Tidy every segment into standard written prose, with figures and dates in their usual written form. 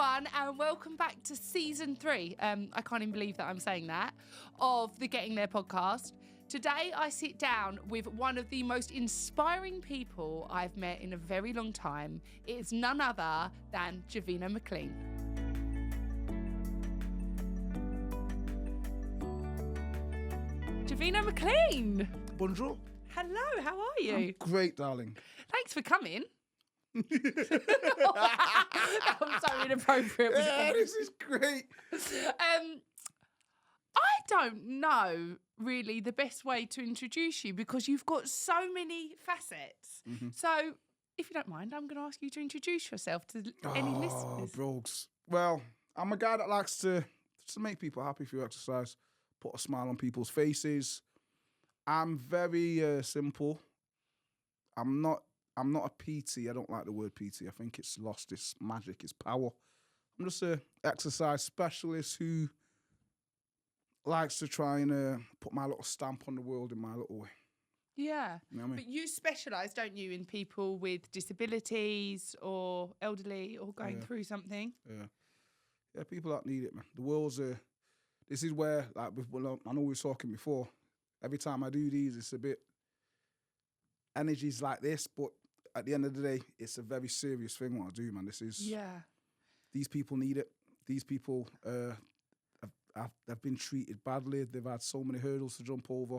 everyone, and welcome back to season 3. I can't even believe that I'm saying that, of the Getting There podcast. Today I sit down with one of the most inspiring people I've met in a very long time. It's none other than Javeno McLean. Javeno McLean. Bonjour. Hello, how are you? I'm great, darling. Thanks for coming. That was so inappropriate. Yeah, this is great. I don't know really the best way to introduce you because you've got so many facets. Mm-hmm. So, if you don't mind, I'm going to ask you to introduce yourself to any listeners. Brogs. Well, I'm a guy that likes to make people happy through exercise, put a smile on people's faces. I'm very simple. I'm not a PT. I don't like the word PT. I think it's lost its magic, its power. I'm just a exercise specialist who likes to try and put my little stamp on the world in my little way. Yeah. You know what I mean? But you specialise, don't you, in people with disabilities or elderly or going through something? Yeah, people that need it, man. The world's this is where, like, I know we were talking before, every time I do these, it's a bit, energy's like this, but at the end of the day, it's a very serious thing what I do, man. These people need it. These people have been treated badly. They've had so many hurdles to jump over.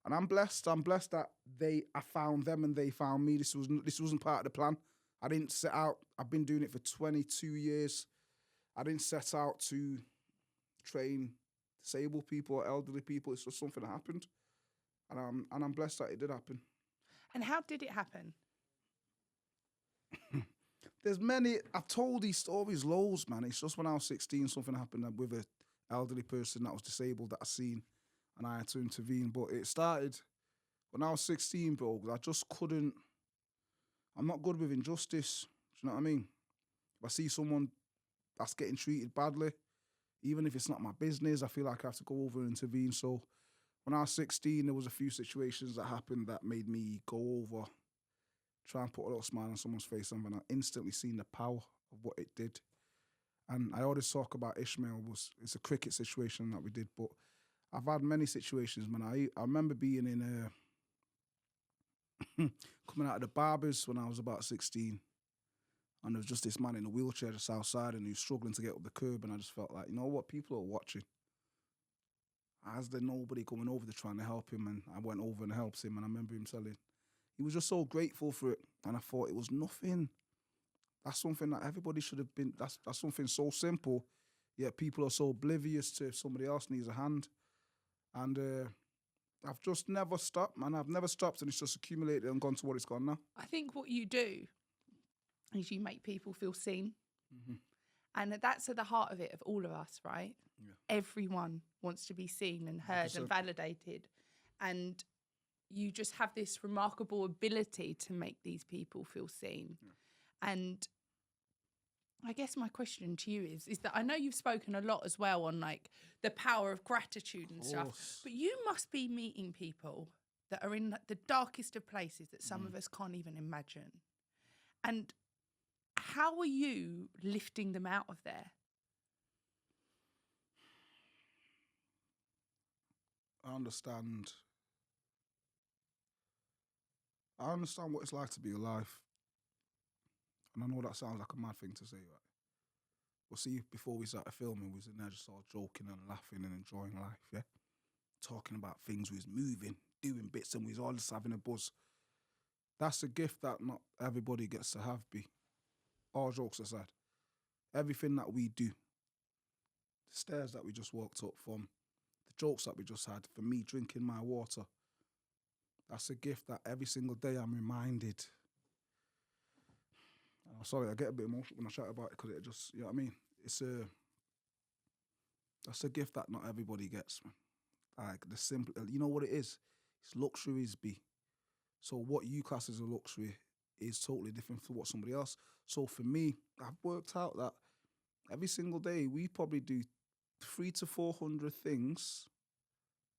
And I'm blessed. I'm blessed that I found them and they found me. This wasn't part of the plan. I didn't set out. I've been doing it for 22 years. I didn't set out to train disabled people or elderly people. It's just something that happened. And I'm blessed that it did happen. And how did it happen? There's many. I've told these stories loads, man. It's just when I was 16, something happened with an elderly person that was disabled that I seen, and I had to intervene. But it started when I was 16, bro. I just couldn't. I'm not good with injustice. Do you know what I mean? If I see someone that's getting treated badly, even if it's not my business, I feel like I have to go over and intervene. So when I was 16, there was a few situations that happened that made me go over, try and put a little smile on someone's face, and I instantly seen the power of what it did. And I always talk about Ishmael. It's a cricket situation that we did, but I've had many situations, man. I remember being in coming out of the barbers when I was about 16, and there was just this man in a wheelchair just outside, and he was struggling to get up the curb, and I just felt like, you know what, people are watching. As there nobody coming over to trying to help him, and I went over and helped him, and I remember him telling, he was just so grateful for it, and I thought it was nothing. That's something that everybody should have been, that's something so simple, yet people are so oblivious to if somebody else needs a hand. And I've just never stopped, man. I've never stopped, and it's just accumulated and gone to what it's gone now. I think what you do is you make people feel seen. Mm-hmm. And that's at the heart of it, of all of us, right? Yeah. Everyone wants to be seen and heard 100%. And validated. And you just have this remarkable ability to make these people feel seen. Yeah. And I guess my question to you is that I know you've spoken a lot as well on like the power of gratitude and stuff, but you must be meeting people that are in the darkest of places that some of us can't even imagine. And how are you lifting them out of there? I understand what it's like to be alive. And I know that sounds like a mad thing to say, right? But see, before we started filming, we was in there just all joking and laughing and enjoying life, yeah? Talking about things, we was moving, doing bits, and we was all just having a buzz. That's a gift that not everybody gets to have, B. All jokes aside. Everything that we do, the stairs that we just walked up from, the jokes that we just had, for me drinking my water, that's a gift that every single day I'm reminded. I'm sorry, I get a bit emotional when I chat about it because it just, you know what I mean? That's a gift that not everybody gets, man. Like the simple, you know what it is? It's luxuries, B. So what you class as a luxury is totally different from what somebody else. So for me, I've worked out that every single day we probably do 300 to 400 things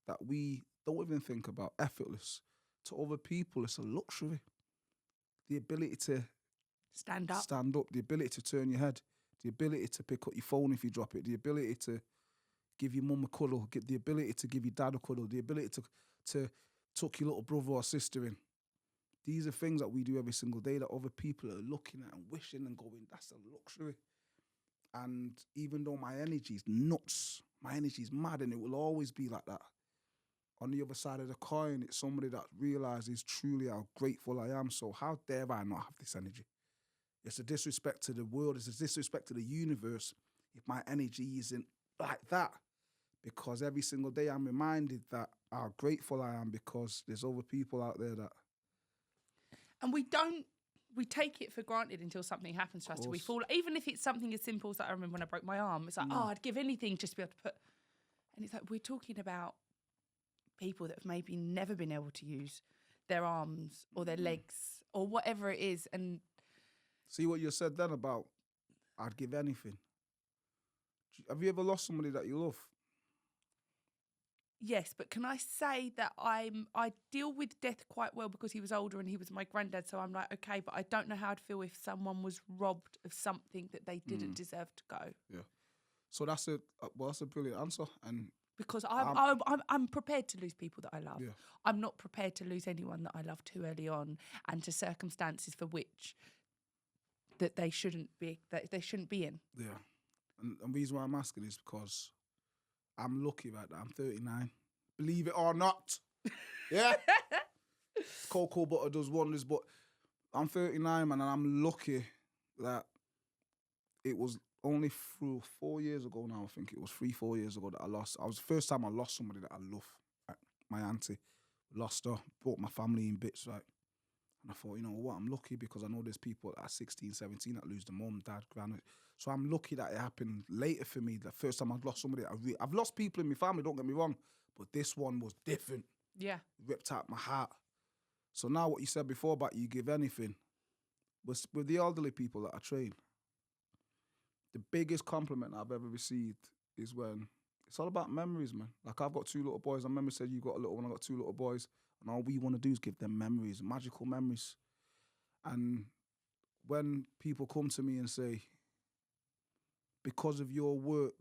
that we don't even think about, effortless. To other people, it's a luxury. The ability to stand up, the ability to turn your head, the ability to pick up your phone if you drop it, the ability to give your mum a cuddle, get the ability to give your dad a cuddle, the ability to tuck your little brother or sister in. These are things that we do every single day that other people are looking at and wishing and going, that's a luxury. And even though my energy is nuts, my energy is mad, and it will always be like that. On the other side of the coin, it's somebody that realizes truly how grateful I am. So how dare I not have this energy? It's a disrespect to the world. It's a disrespect to the universe if my energy isn't like that. Because every single day I'm reminded that how grateful I am because there's other people out there that... And we take it for granted until something happens to us. So we fall, even if it's something as simple as that. I remember when I broke my arm, it's like, I'd give anything just to be able to put... And it's like, we're talking about people that have maybe never been able to use their arms or their legs or whatever it is. And see what you said then about, I'd give anything. Have you ever lost somebody that you love? Yes, but can I say that I deal with death quite well because he was older and he was my granddad, so I'm like, okay, but I don't know how I'd feel if someone was robbed of something that they didn't deserve to go. Yeah. So that's a brilliant answer. And because I'm prepared to lose people that I love. Yeah. I'm not prepared to lose anyone that I love too early on, and to circumstances for which that they shouldn't be in. Yeah. And the reason why I'm asking is because I'm lucky right now. I'm 39. Believe it or not. Yeah. Cocoa butter does wonders, but I'm 39, man, and I'm lucky that it was only through 4 years ago now, I think it was 3-4 years ago that I was the first time I lost somebody that I love. My auntie. Lost her, brought my family in bits, right? And I thought, you know what, I'm lucky because I know there's people at 16, 17 that lose their mum, dad, granny. So I'm lucky that it happened later for me. The first time I've lost somebody, I've lost people in my family, don't get me wrong, but this one was different. Yeah. Ripped out my heart. So now what you said before about you give anything, with the elderly people that I train, the biggest compliment I've ever received is when it's all about memories, man. Like I've got 2 little boys. I remember said you got a little one, I got 2 little boys. And all we want to do is give them memories, magical memories. And when people come to me and say, because of your work,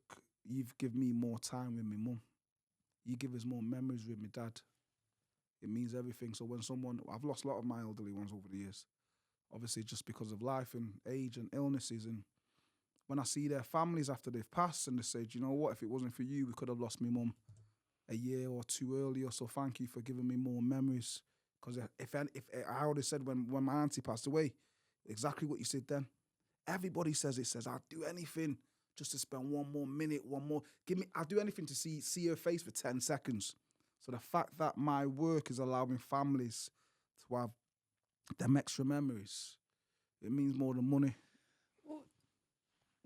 you've given me more time with my mum. You give us more memories with my dad. It means everything. So when I've lost a lot of my elderly ones over the years, obviously just because of life and age and illnesses. And when I see their families after they've passed and they say, do you know what, if it wasn't for you, we could have lost my mum a year or 2 earlier. So thank you for giving me more memories. Because if I already said when my auntie passed away, exactly what you said then. Everybody says I'll do anything just to spend one more minute, I'll do anything to see her face for 10 seconds. So the fact that my work is allowing families to have them extra memories, it means more than money. Well,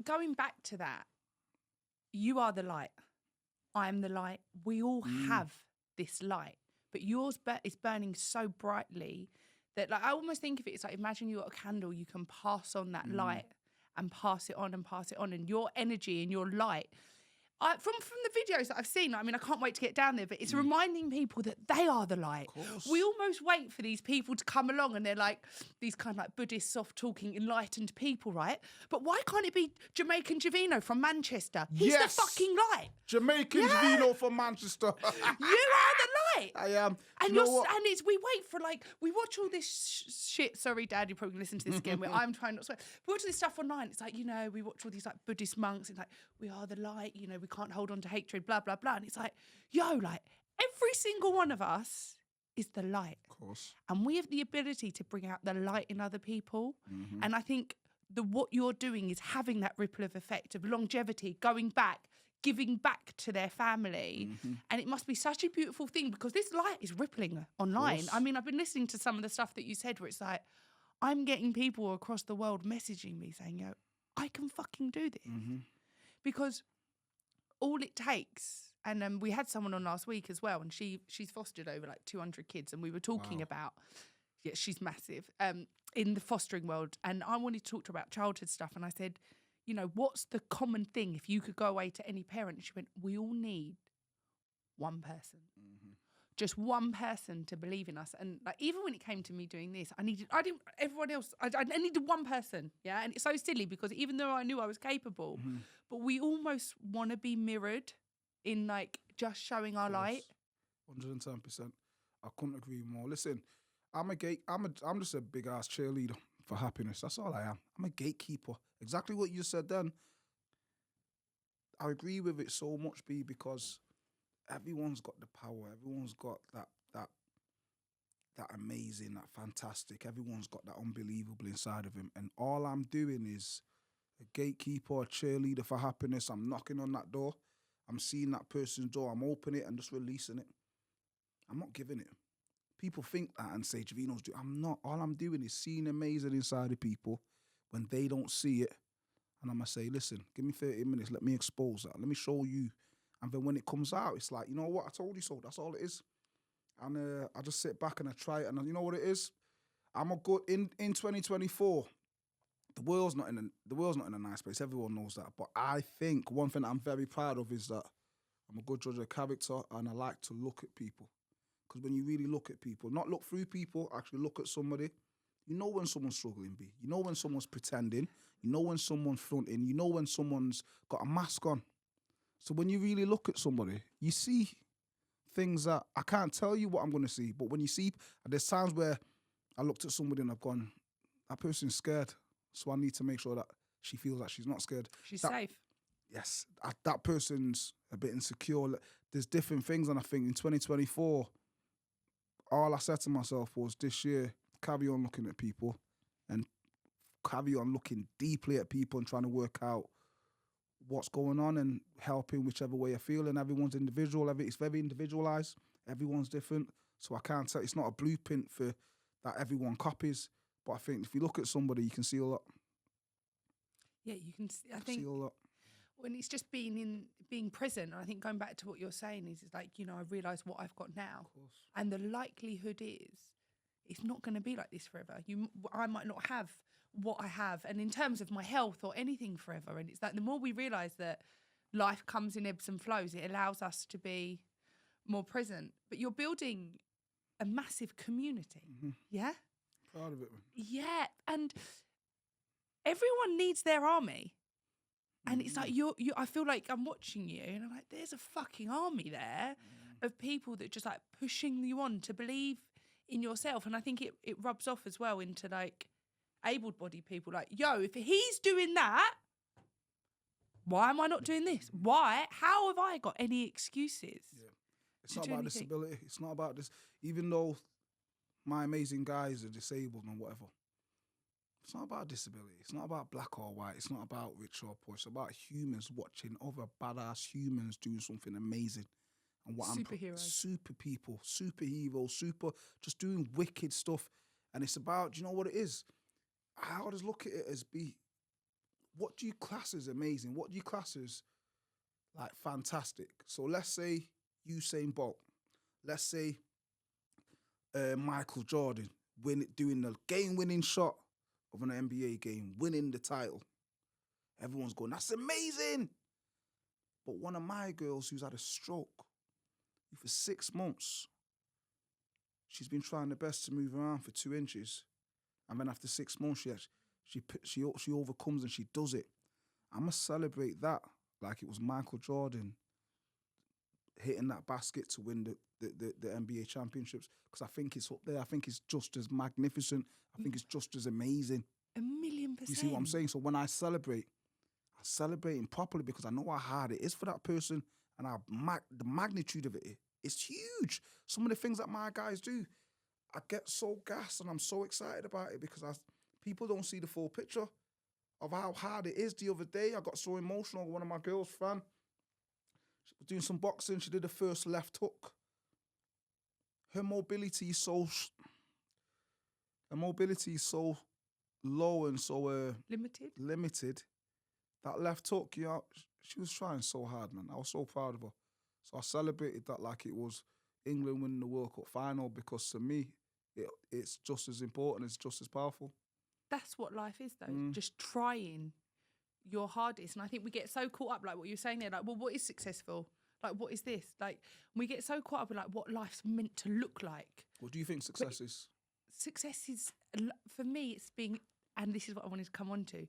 going back to that, you are the light. I am the light. We all have this light, but yours is burning so brightly that, like, I almost think of it, it's like, imagine you got a candle, you can pass on that light and pass it on and pass it on, and your energy and your light. From the videos that I've seen, I mean, I can't wait to get down there, but it's reminding people that they are the light. We almost wait for these people to come along and they're like these kind of like Buddhist, soft-talking, enlightened people, right? But why can't it be Jamaican Javeno from Manchester? He's the fucking light. Jamaican Javeno from Manchester. You are the light. I am. And we wait for, like, we watch all this shit. Sorry, Dad, you're probably going to listen to this again. I'm trying not to swear. We watch all this stuff online. It's like, you know, we watch all these like Buddhist monks. It's like, we are the light. You know, we can't hold on to hatred, blah, blah, blah. And it's like, yo, like, every single one of us is the light. Of course. And we have the ability to bring out the light in other people. And I think what you're doing is having that ripple of effect of longevity, going back, giving back to their family. And it must be such a beautiful thing because this light is rippling online. I mean, I've been listening to some of the stuff that you said where it's like, I'm getting people across the world messaging me saying, yo, I can fucking do this. Because all it takes, and we had someone on last week as well, and she's fostered over like 200 kids, and we were talking about, she's massive, in the fostering world. And I wanted to talk to her about childhood stuff. And I said, you know, what's the common thing if you could go away to any parent? And she went, we all need one person. just one person to believe in us. And like, even when it came to me doing this, I needed one person. Yeah. And it's so silly because even though I knew I was capable, but we almost want to be mirrored in like just showing our light. 110%. I couldn't agree more. Listen, I'm just a big ass cheerleader for happiness. That's all I am. I'm a gatekeeper. Exactly what you said then. I agree with it so much, B, because everyone's got the power. Everyone's got that amazing, that fantastic. Everyone's got that unbelievable inside of him. And all I'm doing is a gatekeeper, a cheerleader for happiness. I'm knocking on that door. I'm seeing that person's door. I'm opening it and just releasing it. I'm not giving it. People think that and say, Javeno's doing. I'm not. All I'm doing is seeing amazing inside of people when they don't see it. And I'm going to say, listen, give me 30 minutes. Let me expose that. Let me show you. And then when it comes out, it's like, you know what? I told you so. That's all it is. And I just sit back and I try it. And you know what it is? I'm a good, in 2024, the world's not in a nice place. Everyone knows that. But I think one thing I'm very proud of is that I'm a good judge of character and I like to look at people. Because when you really look at people, not look through people, actually look at somebody, you know when someone's struggling, B. You know when someone's pretending. You know when someone's fronting. You know when someone's got a mask on. So when you really look at somebody, you see things that I can't tell you what I'm going to see. But when you see, there's times where I looked at somebody and I've gone, that person's scared. So I need to make sure that she feels like she's not scared. She's safe. Yes. That person's a bit insecure. There's different things. And I think in 2024, all I said to myself was this year, carry on looking at people and carry on looking deeply at people and trying to work out what's going on and helping whichever way I feel. And everyone's individual. It's very individualized. Everyone's different. So I can't say it's not a blueprint for that everyone copies. But I think if you look at somebody, you can see a lot. Yeah, you can see, I think see a lot. When it's just being present. And I think going back to what you're saying is like, you know, I realise what I've got now. And the likelihood is it's not going to be like this forever. I might not have what I have. And in terms of my health or anything forever. And it's like the more we realise that life comes in ebbs and flows, it allows us to be more present. But you're building a massive community. Yeah? Proud of it, man. Yeah. And everyone needs their army. And it's like I feel like I'm watching you and I'm like, there's a fucking army there of people that just like pushing you on to believe in yourself. And I think it rubs off as well into like able-bodied people. Like, yo, if he's doing that, why am I not doing this? Why? How have I got any excuses? Yeah. It's not about disability. It's not about this. Even though my amazing guys are disabled and whatever, it's not about disability. It's not about black or white. It's not about rich or poor. It's about humans watching other badass humans doing something amazing. And what superheroes. Super people, superheroes, just doing wicked stuff. And it's about, do you know what it is? I always look at it as what do you class as amazing? What do you class as like fantastic? So let's say Usain Bolt. Let's say Michael Jordan doing the game-winning shot of an NBA game, winning the title. Everyone's going, that's amazing. But one of my girls who's had a stroke, for 6 months, she's been trying her best to move around for 2 inches. And then after 6 months, she overcomes and she does it. I'm going to celebrate that like it was Michael Jordan hitting that basket to win the NBA championships, because I think it's up there. I think it's just as magnificent. I think it's just as amazing. 1,000,000%. You see what I'm saying? So when I celebrate, I'm celebrating properly because I know how hard it is for that person, and the magnitude of it is huge. Some of the things that my guys do, I get so gassed and I'm so excited about it because people don't see the full picture of how hard it is. The other day, I got so emotional. One of my girls, Fran, she was doing some boxing. She did the first left hook. Her mobility is so low and so limited. That left hook, you know, she was trying so hard, man. I was so proud of her. So I celebrated that like it was England winning the World Cup final, because to me, it's just as important. It's just as powerful. That's what life is, though. Just trying your hardest. And I think we get so caught up, like what you're saying there, like, well, what is successful? Like, what is this? Like, we get so caught up with like what life's meant to look like. What do you think success is? Success is, for me, it's being, and this is what I wanted to come on to.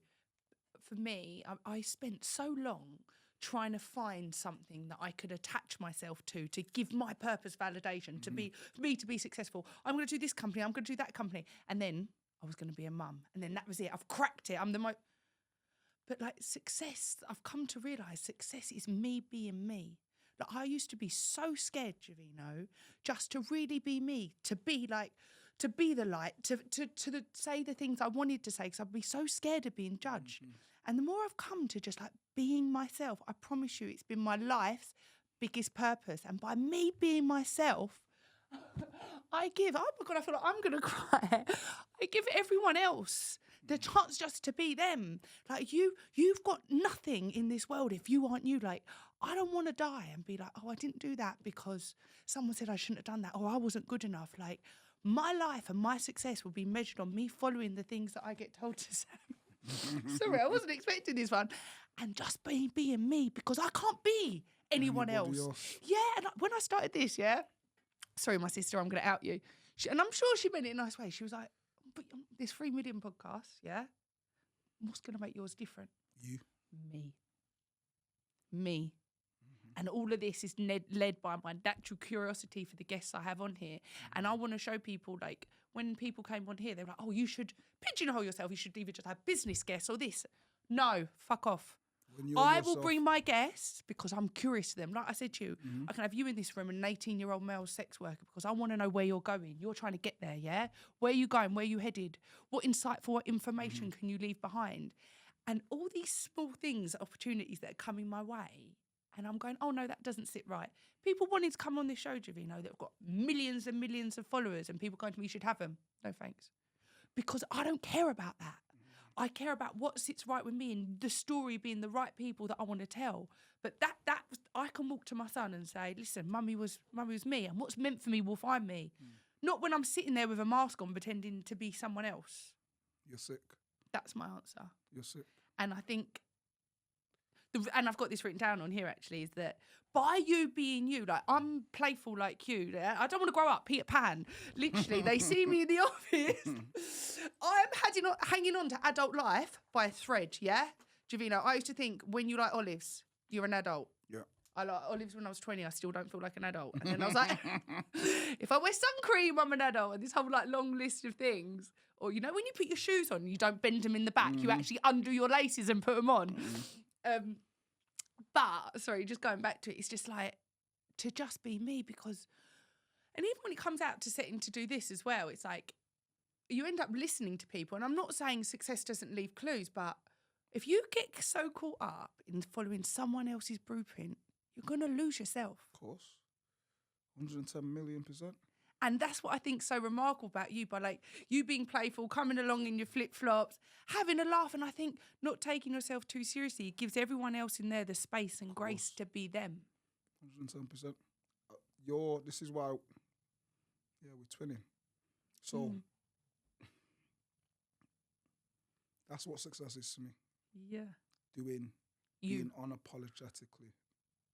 For me, I spent so long trying to find something that I could attach myself to give my purpose validation, to be, for me to be successful. I'm going to do this company, I'm going to do that company. And then I was going to be a mum. And then that was it. I've cracked it. I'm the most... But like success, I've come to realise success is me being me. Like I used to be so scared, Javeno, just to really be me, to be like, to be the light, to say the things I wanted to say, because I'd be so scared of being judged. And the more I've come to just like being myself, I promise you it's been my life's biggest purpose. And by me being myself, I give, oh my God, I feel like I'm going to cry. I give everyone else the chance just to be them. Like you've got nothing in this world if you aren't you. Like, I don't want to die and be like, oh, I didn't do that because someone said I shouldn't have done that, or I wasn't good enough. Like, my life and my success will be measured on me following the things that I get told to say. Sorry, I wasn't expecting this one. And just being me, because I can't be anyone else. Yeah, and when I started this, sorry, my sister, I'm going to out you. And I'm sure she meant it in a nice way. She was like, but there's 3 million podcasts, what's going to make yours different? You. Me. And all of this is led by my natural curiosity for the guests I have on here. And I want to show people, like, when people came on here, they were like, oh, you should pigeonhole yourself. You should either just have business guests or this. No, fuck off. I will bring my guests because I'm curious to them. Like I said to you, I can have you in this room and an 18-year-old male sex worker because I want to know where you're going. You're trying to get there, yeah? Where are you going? Where are you headed? What insightful information can you leave behind? And all these small things, opportunities that are coming my way. And I'm going, oh, no, that doesn't sit right. People wanting to come on this show, Javeno, that have got millions and millions of followers and people going to me, you should have them. No, thanks. Because I don't care about that. I care about what sits right with me and the story being the right people that I want to tell. But that I can walk to my son and say, listen, mummy was me, and what's meant for me will find me. Not when I'm sitting there with a mask on pretending to be someone else. You're sick. That's my answer. You're sick. And I think, and I've got this written down on here actually, is that by you being you, like I'm playful like you, I don't want to grow up, Peter Pan. Literally, they see me in the office. I'm hanging on to adult life by a thread, yeah? Javeno, I used to think when you like olives, you're an adult. Yeah. I like olives when I was 20, I still don't feel like an adult. And then I was like, if I wear sun cream, I'm an adult. And this whole like long list of things. Or, you know, when you put your shoes on, you don't bend them in the back, you actually undo your laces and put them on. But, sorry, just going back to it, it's just like, to just be me because, and even when it comes out to setting to do this as well, it's like, you end up listening to people. And I'm not saying success doesn't leave clues, but if you get so caught up in following someone else's blueprint, you're going to lose yourself. Of course. 110,000,000%. And that's what I think so remarkable about you, by like you being playful, coming along in your flip-flops, having a laugh. And I think not taking yourself too seriously gives everyone else in there the space and grace to be them. 110%. This is why, we're twinning. So that's what success is to me. Yeah. Being unapologetically.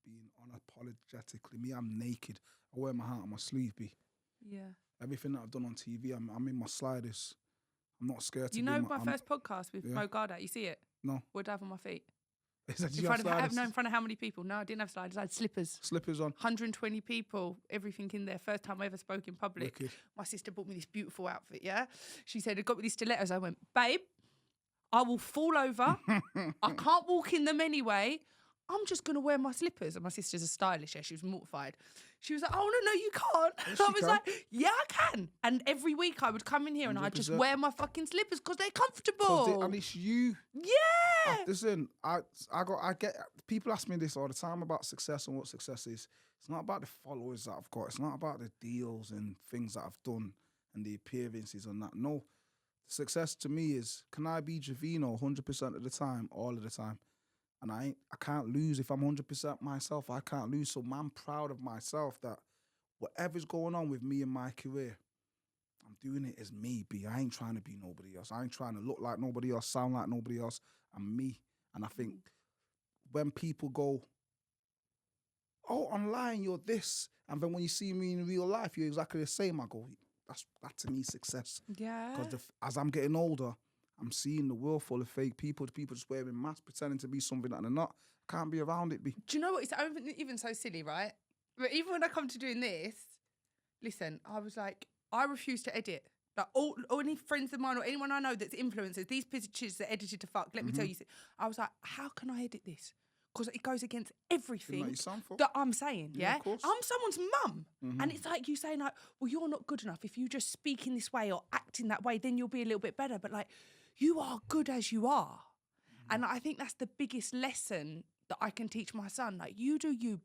Me, I'm naked. I wear my heart on my sleeve, B. Yeah. Everything that I've done on TV, I'm in my sliders. I'm not scared to be my first podcast with Mo Garda, you see it? No. Would I have on my feet? Is that in front of how many people? No, I didn't have sliders. I had slippers. Slippers on. 120 people, everything in there. First time I ever spoke in public. Wicked. My sister bought me this beautiful outfit, yeah? She said, I got me these stilettos. I went, babe, I will fall over. I can't walk in them anyway. I'm just going to wear my slippers. And my sister's a stylist, she was mortified. She was like, oh, no, you can't. Yes, I was like, yeah, I can. And every week I would come in here and I'd just wear my fucking slippers because they're comfortable. And it's you. Yeah. Listen, I get, people ask me this all the time about success and what success is. It's not about the followers that I've got. It's not about the deals and things that I've done and the appearances and that. No, success to me is, can I be Javeno 100% of the time, all of the time? And I can't lose if I'm 100% myself. I can't lose. So I'm proud of myself that whatever's going on with me in my career, I'm doing it as me, B. I ain't trying to be nobody else. I ain't trying to look like nobody else, sound like nobody else. I'm me. And I think when people go, oh, online you're this, and then when you see me in real life, you're exactly the same. I go, that to me success. Yeah. Because as I'm getting older, I'm seeing the world full of fake people. People just wearing masks, pretending to be something that they're not. Can't be around it. Do you know what? It's even so silly, right? But even when I come to doing this, listen, I was like, I refuse to edit. Like all any friends of mine or anyone I know that's influencers, these pictures are edited to fuck. Let me tell you, I was like, how can I edit this? Because it goes against everything that I'm saying. Yeah, of course. I'm someone's mum, and it's like you saying like, well, you're not good enough. If you just speak in this way or act in that way, then you'll be a little bit better. But like, you are good as you are, and I think that's the biggest lesson that I can teach my son. Like, you do you,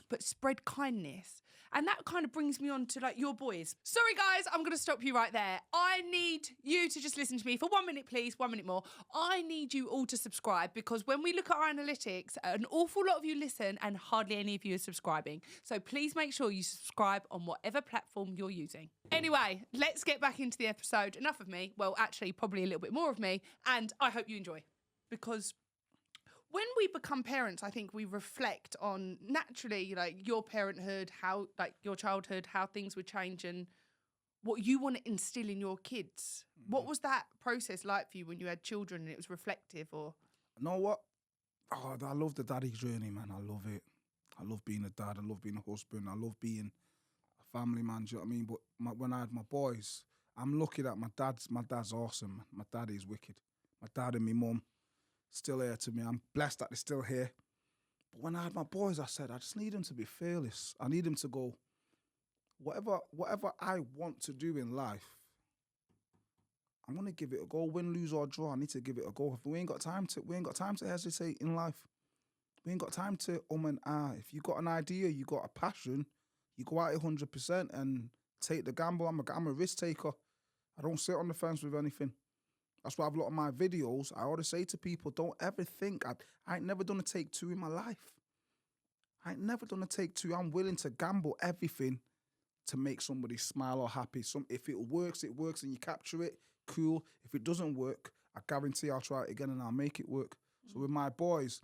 but spread kindness. And that kind of brings me on to like your boys. Sorry guys, I'm going to stop you right there. I need you to just listen to me for 1 minute, please, 1 minute more. I need you all to subscribe, because when we look at our analytics, an awful lot of you listen and hardly any of you are subscribing. So please make sure you subscribe on whatever platform you're using. Anyway, let's get back into the episode. Enough of me. Well, actually, probably a little bit more of me. And I hope you enjoy, because when we become parents, I think we reflect on naturally, like your parenthood, how like your childhood, how things would change, and what you want to instill in your kids. What was that process like for you when you had children and it was reflective? Or you know what? Oh, I love the daddy journey, man. I love it. I love being a dad. I love being a husband. I love being a family man. Do you know what I mean? But when I had my boys, I'm lucky that my dad's awesome. Man. My dad is wicked. My dad and my mum still here to me. I'm blessed that they're still here. But when I had my boys, I said, I just need them to be fearless. I need them to go, whatever I want to do in life, I'm gonna give it a go. Win, lose or draw, I need to give it a go. We ain't got time to hesitate in life. We ain't got time to and ah. If you got an idea, you got a passion, you go at it 100% and take the gamble. I'm a risk taker. I don't sit on the fence with anything. That's why I've a lot of my videos. I always say to people, don't ever think I ain't never done a take two in my life. I ain't never done a take two. I'm willing to gamble everything to make somebody smile or happy. If it works and you capture it, cool. If it doesn't work, I guarantee I'll try it again and I'll make it work. So with my boys,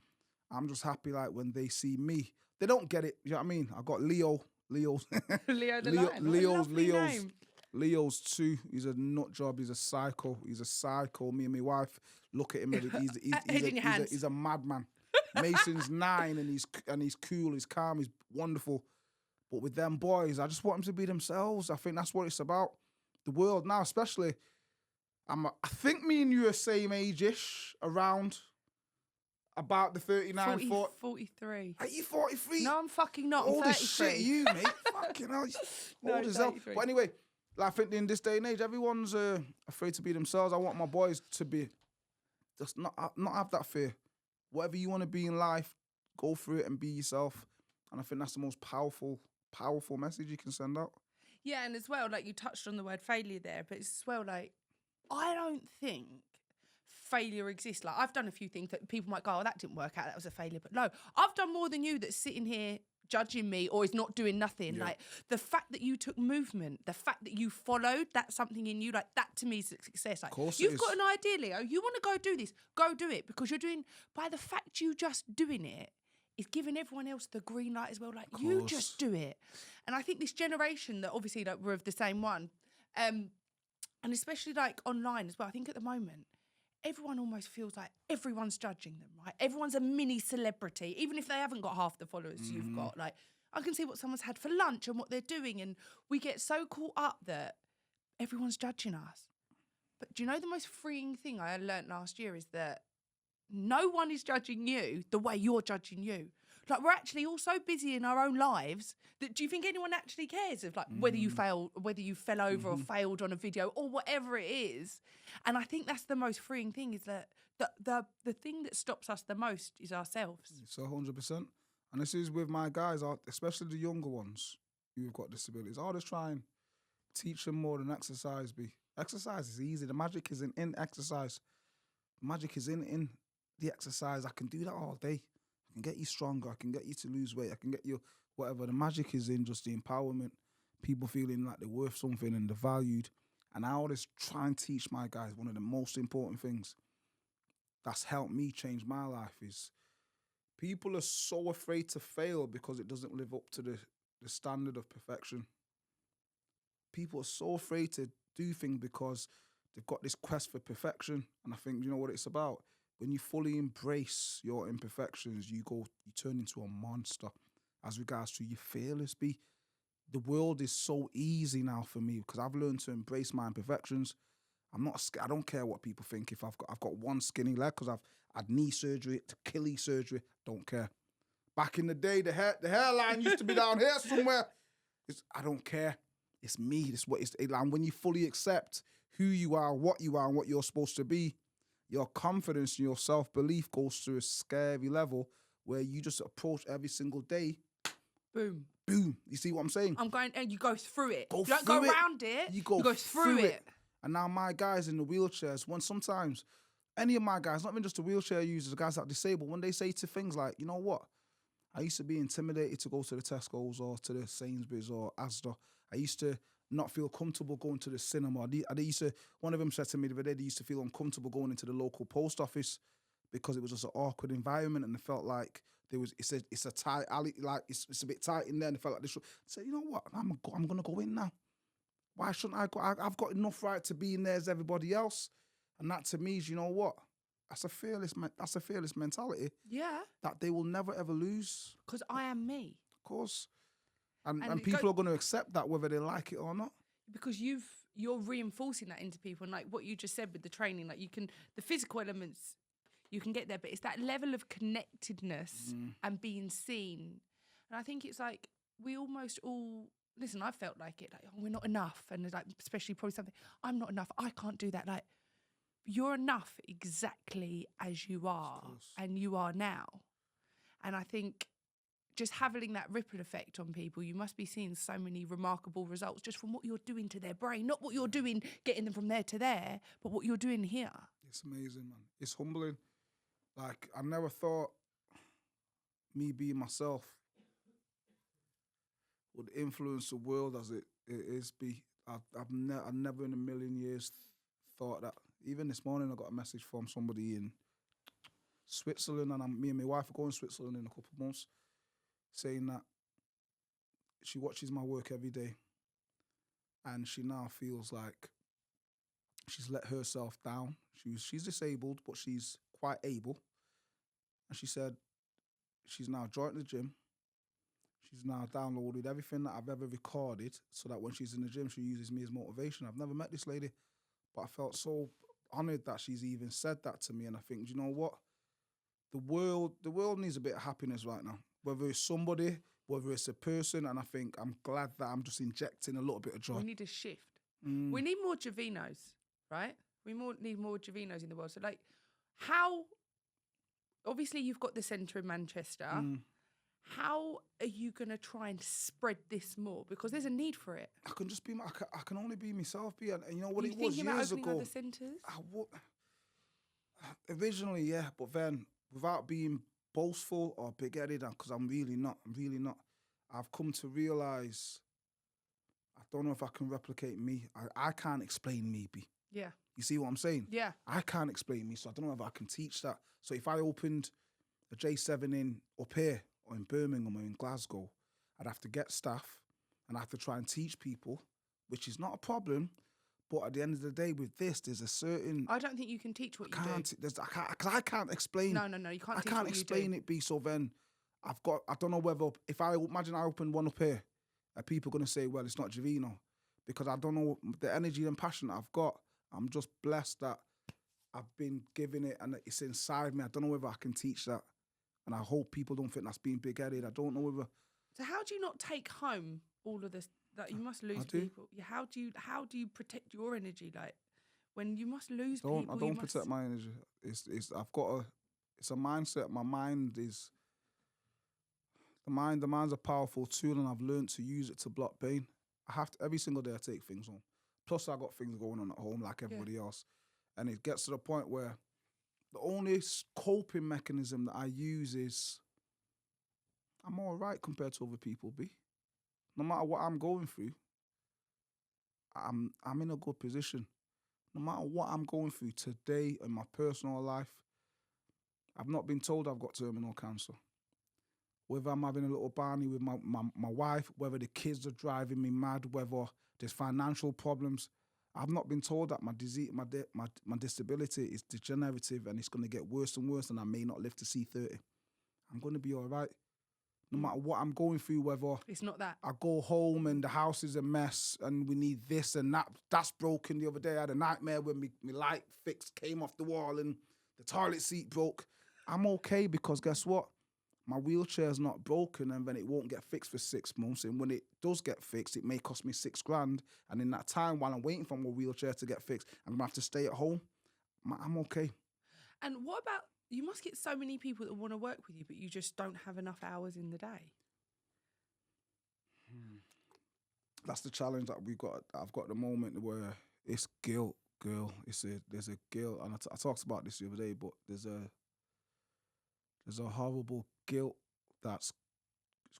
I'm just happy like when they see me. They don't get it, you know what I mean? I got Leo's Leo the Lion. Leo's 2. He's a nut job. He's a psycho. Me and my wife look at him. He's a madman. Mason's 9 and he's cool. He's calm. He's wonderful. But with them boys, I just want them to be themselves. I think that's what it's about. The world now, especially. I think me and you are same age-ish, around about the 39, 43. Are you 43? No, I'm fucking not. Old I'm as shit, you, mate. Fucking hell. No, Old as hell. But anyway, like, I think in this day and age, everyone's afraid to be themselves. I want my boys to be, just not have that fear. Whatever you want to be in life, go through it and be yourself. And I think that's the most powerful message you can send out. Yeah, and as well, like you touched on the word failure there, but it's as well like, I don't think failure exists. Like, I've done a few things that people might go, oh, that didn't work out, that was a failure. But no, I've done more than you that's sitting here judging me or is not doing nothing. Yeah. Like, the fact that you took movement, the fact that you followed, that's something in you. Like, that to me is a success. Like, of course you've got an idea, Leo, you want to go do this, go do it, because you're doing, by the fact you just doing it, is giving everyone else the green light as well. Like, you just do it. And I think this generation that obviously like we're of the same one, and especially like online as well, I think at the moment, everyone almost feels like everyone's judging them, right? Everyone's a mini celebrity, even if they haven't got half the followers you've got. Like, I can see what someone's had for lunch and what they're doing, and we get so caught up that everyone's judging us. But do you know the most freeing thing I learned last year is that no one is judging you the way you're judging you. Like, we're actually all so busy in our own lives that, do you think anyone actually cares of like whether you fell over or failed on a video or whatever it is? And I think that's the most freeing thing, is that the thing that stops us the most is ourselves. So 100%. And this is with my guys, especially the younger ones who've got disabilities. I'll just try and teach them more than exercise be. Exercise is easy. The magic is in exercise. The magic is in the exercise. I can do that all day. I can get you stronger. I can get you to lose weight. I can get you whatever. The magic is in just the empowerment. People feeling like they're worth something and they're valued. And I always try and teach my guys one of the most important things that's helped me change my life is People are so afraid to fail because it doesn't live up to the standard of perfection. People are so afraid to do things because they've got this quest for perfection. And I think, you know what it's about? When you fully embrace your imperfections, you turn into a monster as regards to your fearless be. The world is so easy now for me because I've learned to embrace my imperfections. I don't care what people think. If I've got one skinny leg because I've had knee surgery, Achilles surgery, don't care. Back in the day, the hairline used to be down here somewhere. I don't care. It's me. It's what it's. And when you fully accept who you are, and what you're supposed to be, your confidence and your self-belief goes to a scary level where you just approach every single day. Boom. Boom. You see what I'm saying? And you go through it. You don't go around it. You go through it. And now my guys in the wheelchairs, when sometimes any of my guys, not even just the wheelchair users, the guys that are disabled, when they say to things like, you know what? I used to be intimidated to go to the Tesco's or to the Sainsbury's or Asda. I used to not feel comfortable going to the cinema. One of them said to me the other day, they used to feel uncomfortable going into the local post office because it was just an awkward environment and it felt like it's a tight alley, like it's a bit tight in there and it felt like this. I said, you know what? I'm going to go in now. Why shouldn't I go? I've got enough right to be in there as everybody else. And that to me is, you know what? That's a fearless mentality. Yeah. That they will never ever lose. Because I am me. Of course. And people are going to accept that whether they like it or not. Because you're reinforcing that into people. And like what you just said with the training, like the physical elements, you can get there, but it's that level of connectedness and being seen. And I think it's like we almost all, listen, I felt like it, like, oh, we're not enough. And like, especially probably something, I'm not enough. I can't do that. Like, you're enough exactly as you are, and you are now. And I think just having that ripple effect on people, you must be seeing so many remarkable results just from what you're doing to their brain, not what you're doing getting them from there to there, but what you're doing here. It's amazing, man. It's humbling. Like, I never thought me being myself would influence the world as it is be. I've never in a million years thought that. Even this morning, I got a message from somebody in Switzerland, and me and my wife are going to Switzerland in a couple of months, saying that she watches my work every day, and she now feels like she's let herself down. She's disabled, but she's quite able, and she said she's now joined the gym. She's now downloaded everything that I've ever recorded, so that when she's in the gym, she uses me as motivation. I've never met this lady, but I felt so honoured that she's even said that to me. And I think, you know what? The world needs a bit of happiness right now. Whether it's somebody, whether it's a person, and I think I'm glad that I'm just injecting a little bit of joy. We need a shift. We need more Javenos, right? Need more Javenos in the world. So like, how, obviously you've got the centre in Manchester. How are you going to try and spread this more? Because there's a need for it. I can just be, I can only be myself, and you know what it was thinking about years opening ago. other centres? Originally, yeah, but then without being boastful or big-headed, because I'm really not, I've come to realise I don't know if I can replicate me. I can't explain me, B. Yeah. You see what I'm saying? Yeah. I can't explain me, so I don't know if I can teach that. So if I opened a J7 in up here, or in Birmingham or in Glasgow, I'd have to get staff and I have to try and teach people, which is not a problem. But at the end of the day, with this, there's a certain. I don't think you can teach what you do. Because I can't explain. No, you can't. I can't explain it. B. So then, I don't know whether if I imagine I open one up here, are people going to say, well, it's not Javeno, because I don't know the energy and passion that I've got. I'm just blessed that I've been given it and it's inside me. I don't know whether I can teach that. And I hope people don't think that's being big-headed. I don't know whether. So how do you not take home all of this? That you must lose people. Yeah, how do you protect your energy? Like when you must lose people. I don't protect my energy. It's a mindset. My mind is. The mind's a powerful tool, and I've learned to use it to block pain. I have to every single day. I take things home. Plus, I got things going on at home like everybody else, and it gets to the point where. The only coping mechanism that I use is I'm all right compared to other people, B. No matter what I'm going through, I'm in a good position. No matter what I'm going through today in my personal life, I've not been told I've got terminal cancer. whether I'm having a little barney with my wife, whether the kids are driving me mad, whether there's financial problems. I've not been told that my disease, my disability is degenerative and it's going to get worse and worse, and I may not live to see 30. I'm going to be all right. No matter what I'm going through, whether it's not that I go home and the house is a mess and we need this and that. That's broken. The other day I had a nightmare when my light fix came off the wall and the toilet seat broke. I'm okay because guess what? My wheelchair's not broken, and then it won't get fixed for 6 months. And when it does get fixed, it may cost me $6,000. And in that time, while I'm waiting for my wheelchair to get fixed, I'm gonna have to stay at home. I'm okay. And what about, you must get so many people that want to work with you, but you just don't have enough hours in the day. That's the challenge that I've got at the moment, where it's guilt, girl. There's a guilt, and I talked about this the other day, but there's a horrible guilt that's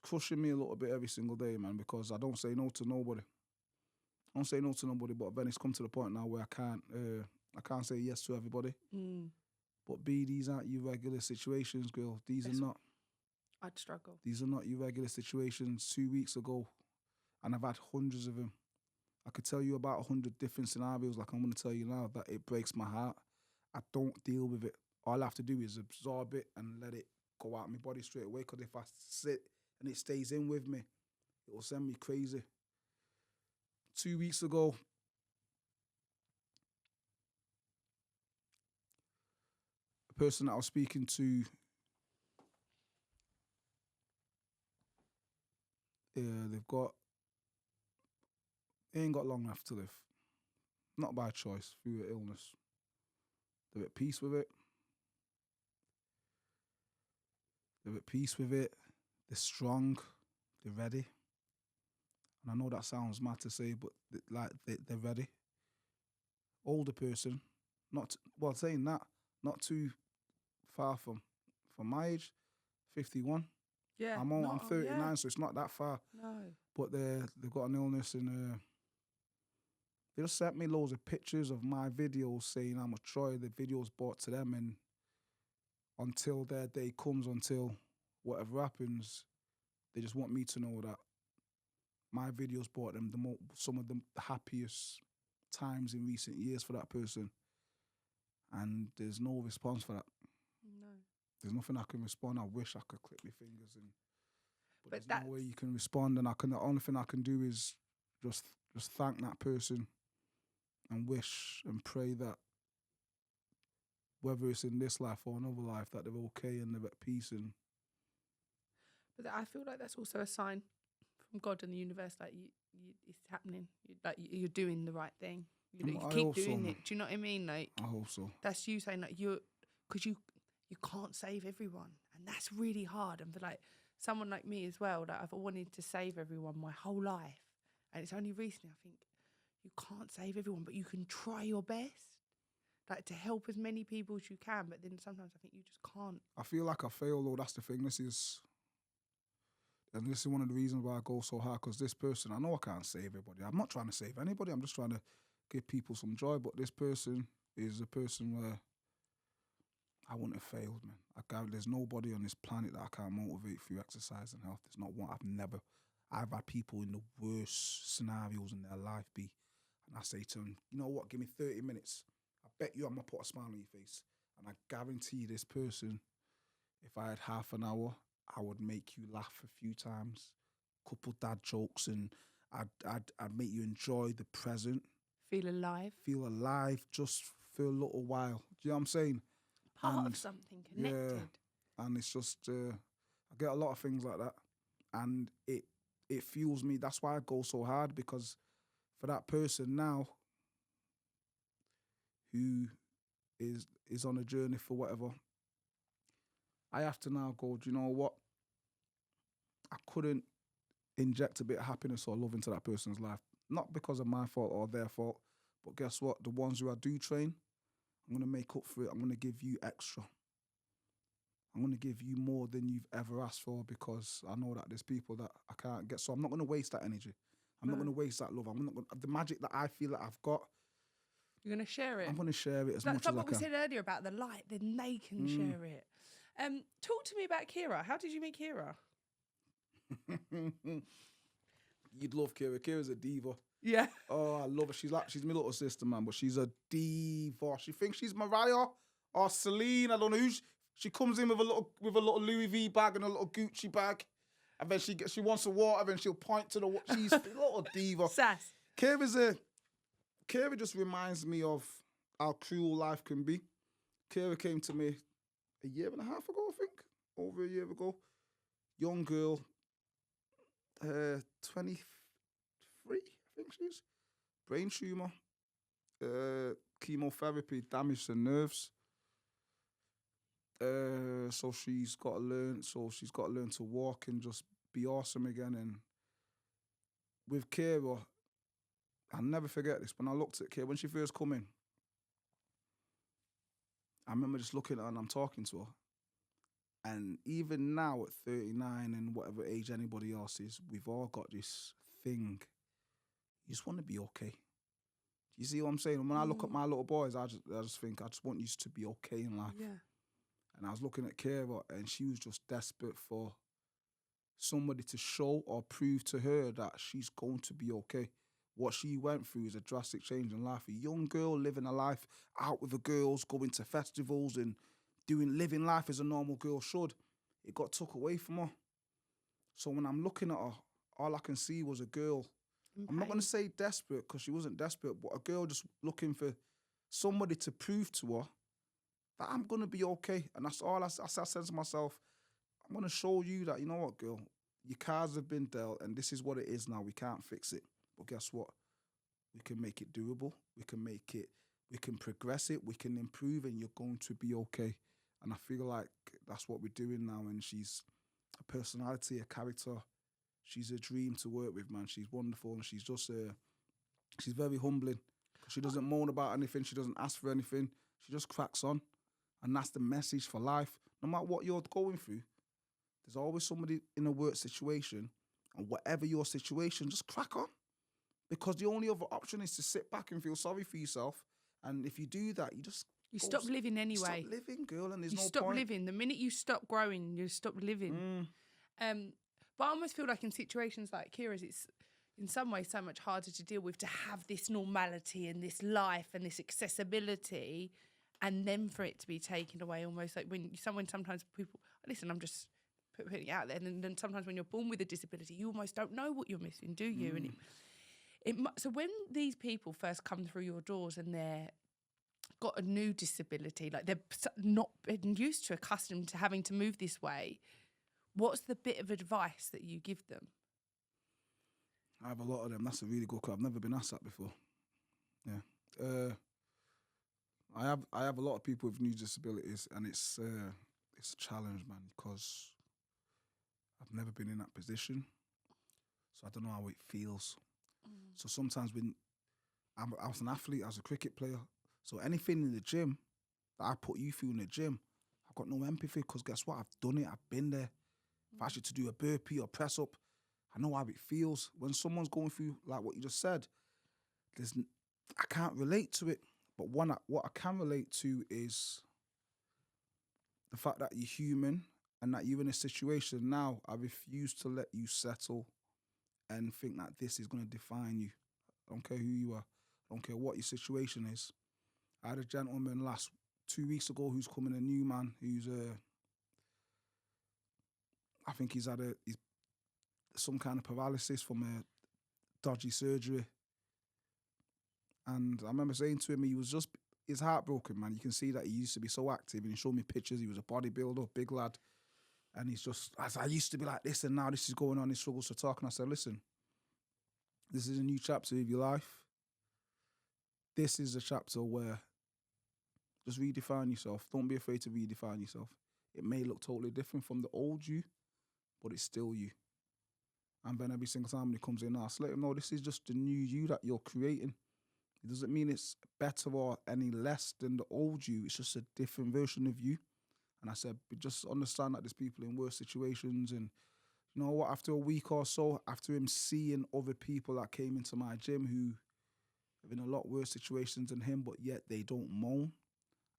crushing me a little bit every single day, man, because I don't say no to nobody. I don't say no to nobody, but then it's come to the point now where I can't say yes to everybody. But these aren't your regular situations, girl. These are not. I'd struggle. These are not your regular situations. 2 weeks ago, and I've had hundreds of them. I could tell you about 100 different scenarios, like I'm going to tell you now, that it breaks my heart. I don't deal with it. All I have to do is absorb it and let it go out of my body straight away, because if I sit and it stays in with me, it will send me crazy. 2 weeks ago, a person that I was speaking to, they ain't got long left to live. Not by choice, through an illness. They're at peace with it. They're at peace with it. They're strong. They're ready. And I know that sounds mad to say, but they're ready. Older person, saying that, not too far from my age, 51. Yeah, I'm 39, so it's not that far. No. But they've got an illness, and they just sent me loads of pictures of my videos saying I'm a Troy. The videos brought to them, and until their day comes, until whatever happens, they just want me to know that my videos brought them some of the happiest times in recent years for that person. And there's no response for that. No. There's nothing I can respond. I wish I could click my fingers, but there's that's no way you can respond. And the only thing I can do is just thank that person and wish and pray that whether it's in this life or another life, that they're okay and they're at peace. But I feel like that's also a sign from God and the universe that it's happening. You're doing the right thing. You keep doing it. Do you know what I mean? Like, I hope so. That's you saying that because you can't save everyone, and that's really hard. And for like someone like me as well, that I've wanted to save everyone my whole life, and it's only recently I think you can't save everyone, but you can try your best, like to help as many people as you can. But then sometimes I think you just can't. I feel like I fail, though. That's the thing. This is one of the reasons why I go so hard, because this person, I know I can't save everybody. I'm not trying to save anybody. I'm just trying to give people some joy. But this person is a person where I wouldn't have failed, man. There's nobody on this planet that I can't motivate through exercise and health. There's not one. I've had people in the worst scenarios in their life and I say to them, you know what, give me 30 minutes. I bet you I'm going to put a smile on your face. And I guarantee this person, if I had half an hour, I would make you laugh a few times, couple dad jokes, and I'd make you enjoy the present. Feel alive just for a little while. Do you know what I'm saying? Part of something connected. Yeah, and it's just, I get a lot of things like that. And it fuels me. That's why I go so hard, because for that person now who is on a journey for whatever, I have to now go, do you know what? I couldn't inject a bit of happiness or love into that person's life. Not because of my fault or their fault, but guess what? The ones who I do train, I'm going to make up for it. I'm going to give you extra. I'm going to give you more than you've ever asked for, because I know that there's people that I can't get. So I'm not going to waste that energy. I'm not going to waste that love. The magic that I feel that I've got. You're going to share it. I'm going to share it as much as I can. Like what we said earlier about the light, then they can share it. Talk to me about Kira. How did you meet Kira? You'd love Kira. Kira's a diva. Yeah. Oh, I love her. She's my little sister, man, but she's a diva. She thinks she's Mariah or Celine. I don't know who. She comes in with a little Louis V bag and a little Gucci bag, and then she wants some water, and she'll point to the. She's a little diva. Sass. Kira just reminds me of how cruel life can be. Kira came to me a year and a half ago, I think, over a year ago. Young girl, 23, I think she is. Brain tumor, chemotherapy damaged her nerves. So she's got to learn. So she's got to learn to walk and just be awesome again. And with Kira, I'll never forget this. When I looked at Kira when she first come in, I remember just looking at her and I'm talking to her. And even now at 39 and whatever age anybody else is, we've all got this thing. You just want to be okay. You see what I'm saying? When I look at my little boys, I just think I just want you to be okay in life. Yeah. And I was looking at Kira and she was just desperate for somebody to show or prove to her that she's going to be okay. What she went through is a drastic change in life. A young girl living a life out with the girls, going to festivals and living life as a normal girl should. It got took away from her. So when I'm looking at her, all I can see was a girl. I'm not going to say desperate because she wasn't desperate, but a girl just looking for somebody to prove to her that I'm going to be okay. And that's all I said to myself. I'm going to show you that, you know what, girl, your cards have been dealt and this is what it is now. We can't fix it. But guess what? We can make it doable. We can progress it. We can improve and you're going to be okay. And I feel like that's what we're doing now. And she's a personality, a character. She's a dream to work with, man. She's wonderful. And she's just, she's very humbling. She doesn't moan about anything. She doesn't ask for anything. She just cracks on. And that's the message for life. No matter what you're going through, there's always somebody in a work situation. And whatever your situation, just crack on. Because the only other option is to sit back and feel sorry for yourself. And if you do that, you stop living anyway. Stop living, girl, and there's no point. You stop living. The minute you stop growing, you stop living. But I almost feel like in situations like Kira's, it's in some ways so much harder to deal with, to have this normality and this life and this accessibility, and then for it to be taken away, almost like when sometimes people, listen, I'm just putting it out there, and then sometimes when you're born with a disability, you almost don't know what you're missing, do you? And so when these people first come through your doors and they're got a new disability, like they're not been used to, accustomed to having to move this way, what's the bit of advice that you give them? I have a lot of them. That's a really good question. I've never been asked that before. Yeah. I have a lot of people with new disabilities, and it's a challenge, man, because I've never been in that position, so I don't know how it feels. So sometimes when I was an athlete, I was a cricket player, so anything in the gym that I put you through in the gym, I've got no empathy because guess what? I've done it. I've been there. If I should to do a burpee or press up, I know how it feels. When someone's going through like what you just said, I can't relate to it. But what I can relate to is the fact that you're human and that you're in a situation now. I refuse to let you settle and think that this is going to define you. I don't care who you are. I don't care what your situation is. I had a gentleman 2 weeks ago who's coming, a new man who's I think he's had some kind of paralysis from a dodgy surgery. And I remember saying to him, he's heartbroken, man. You can see that he used to be so active, and he showed me pictures. He was a bodybuilder, big lad. And he's just, as I used to be like this, and now this is going on, he struggles to talk. And I said, listen, this is a new chapter of your life. This is a chapter where just redefine yourself. Don't be afraid to redefine yourself. It may look totally different from the old you, but it's still you. And then every single time when he comes in, I just let him know this is just the new you that you're creating. It doesn't mean it's better or any less than the old you. It's just a different version of you. And I said, but just understand that there's people in worse situations. And you know what? After a week or so, after him seeing other people that came into my gym who are in a lot worse situations than him, but yet they don't moan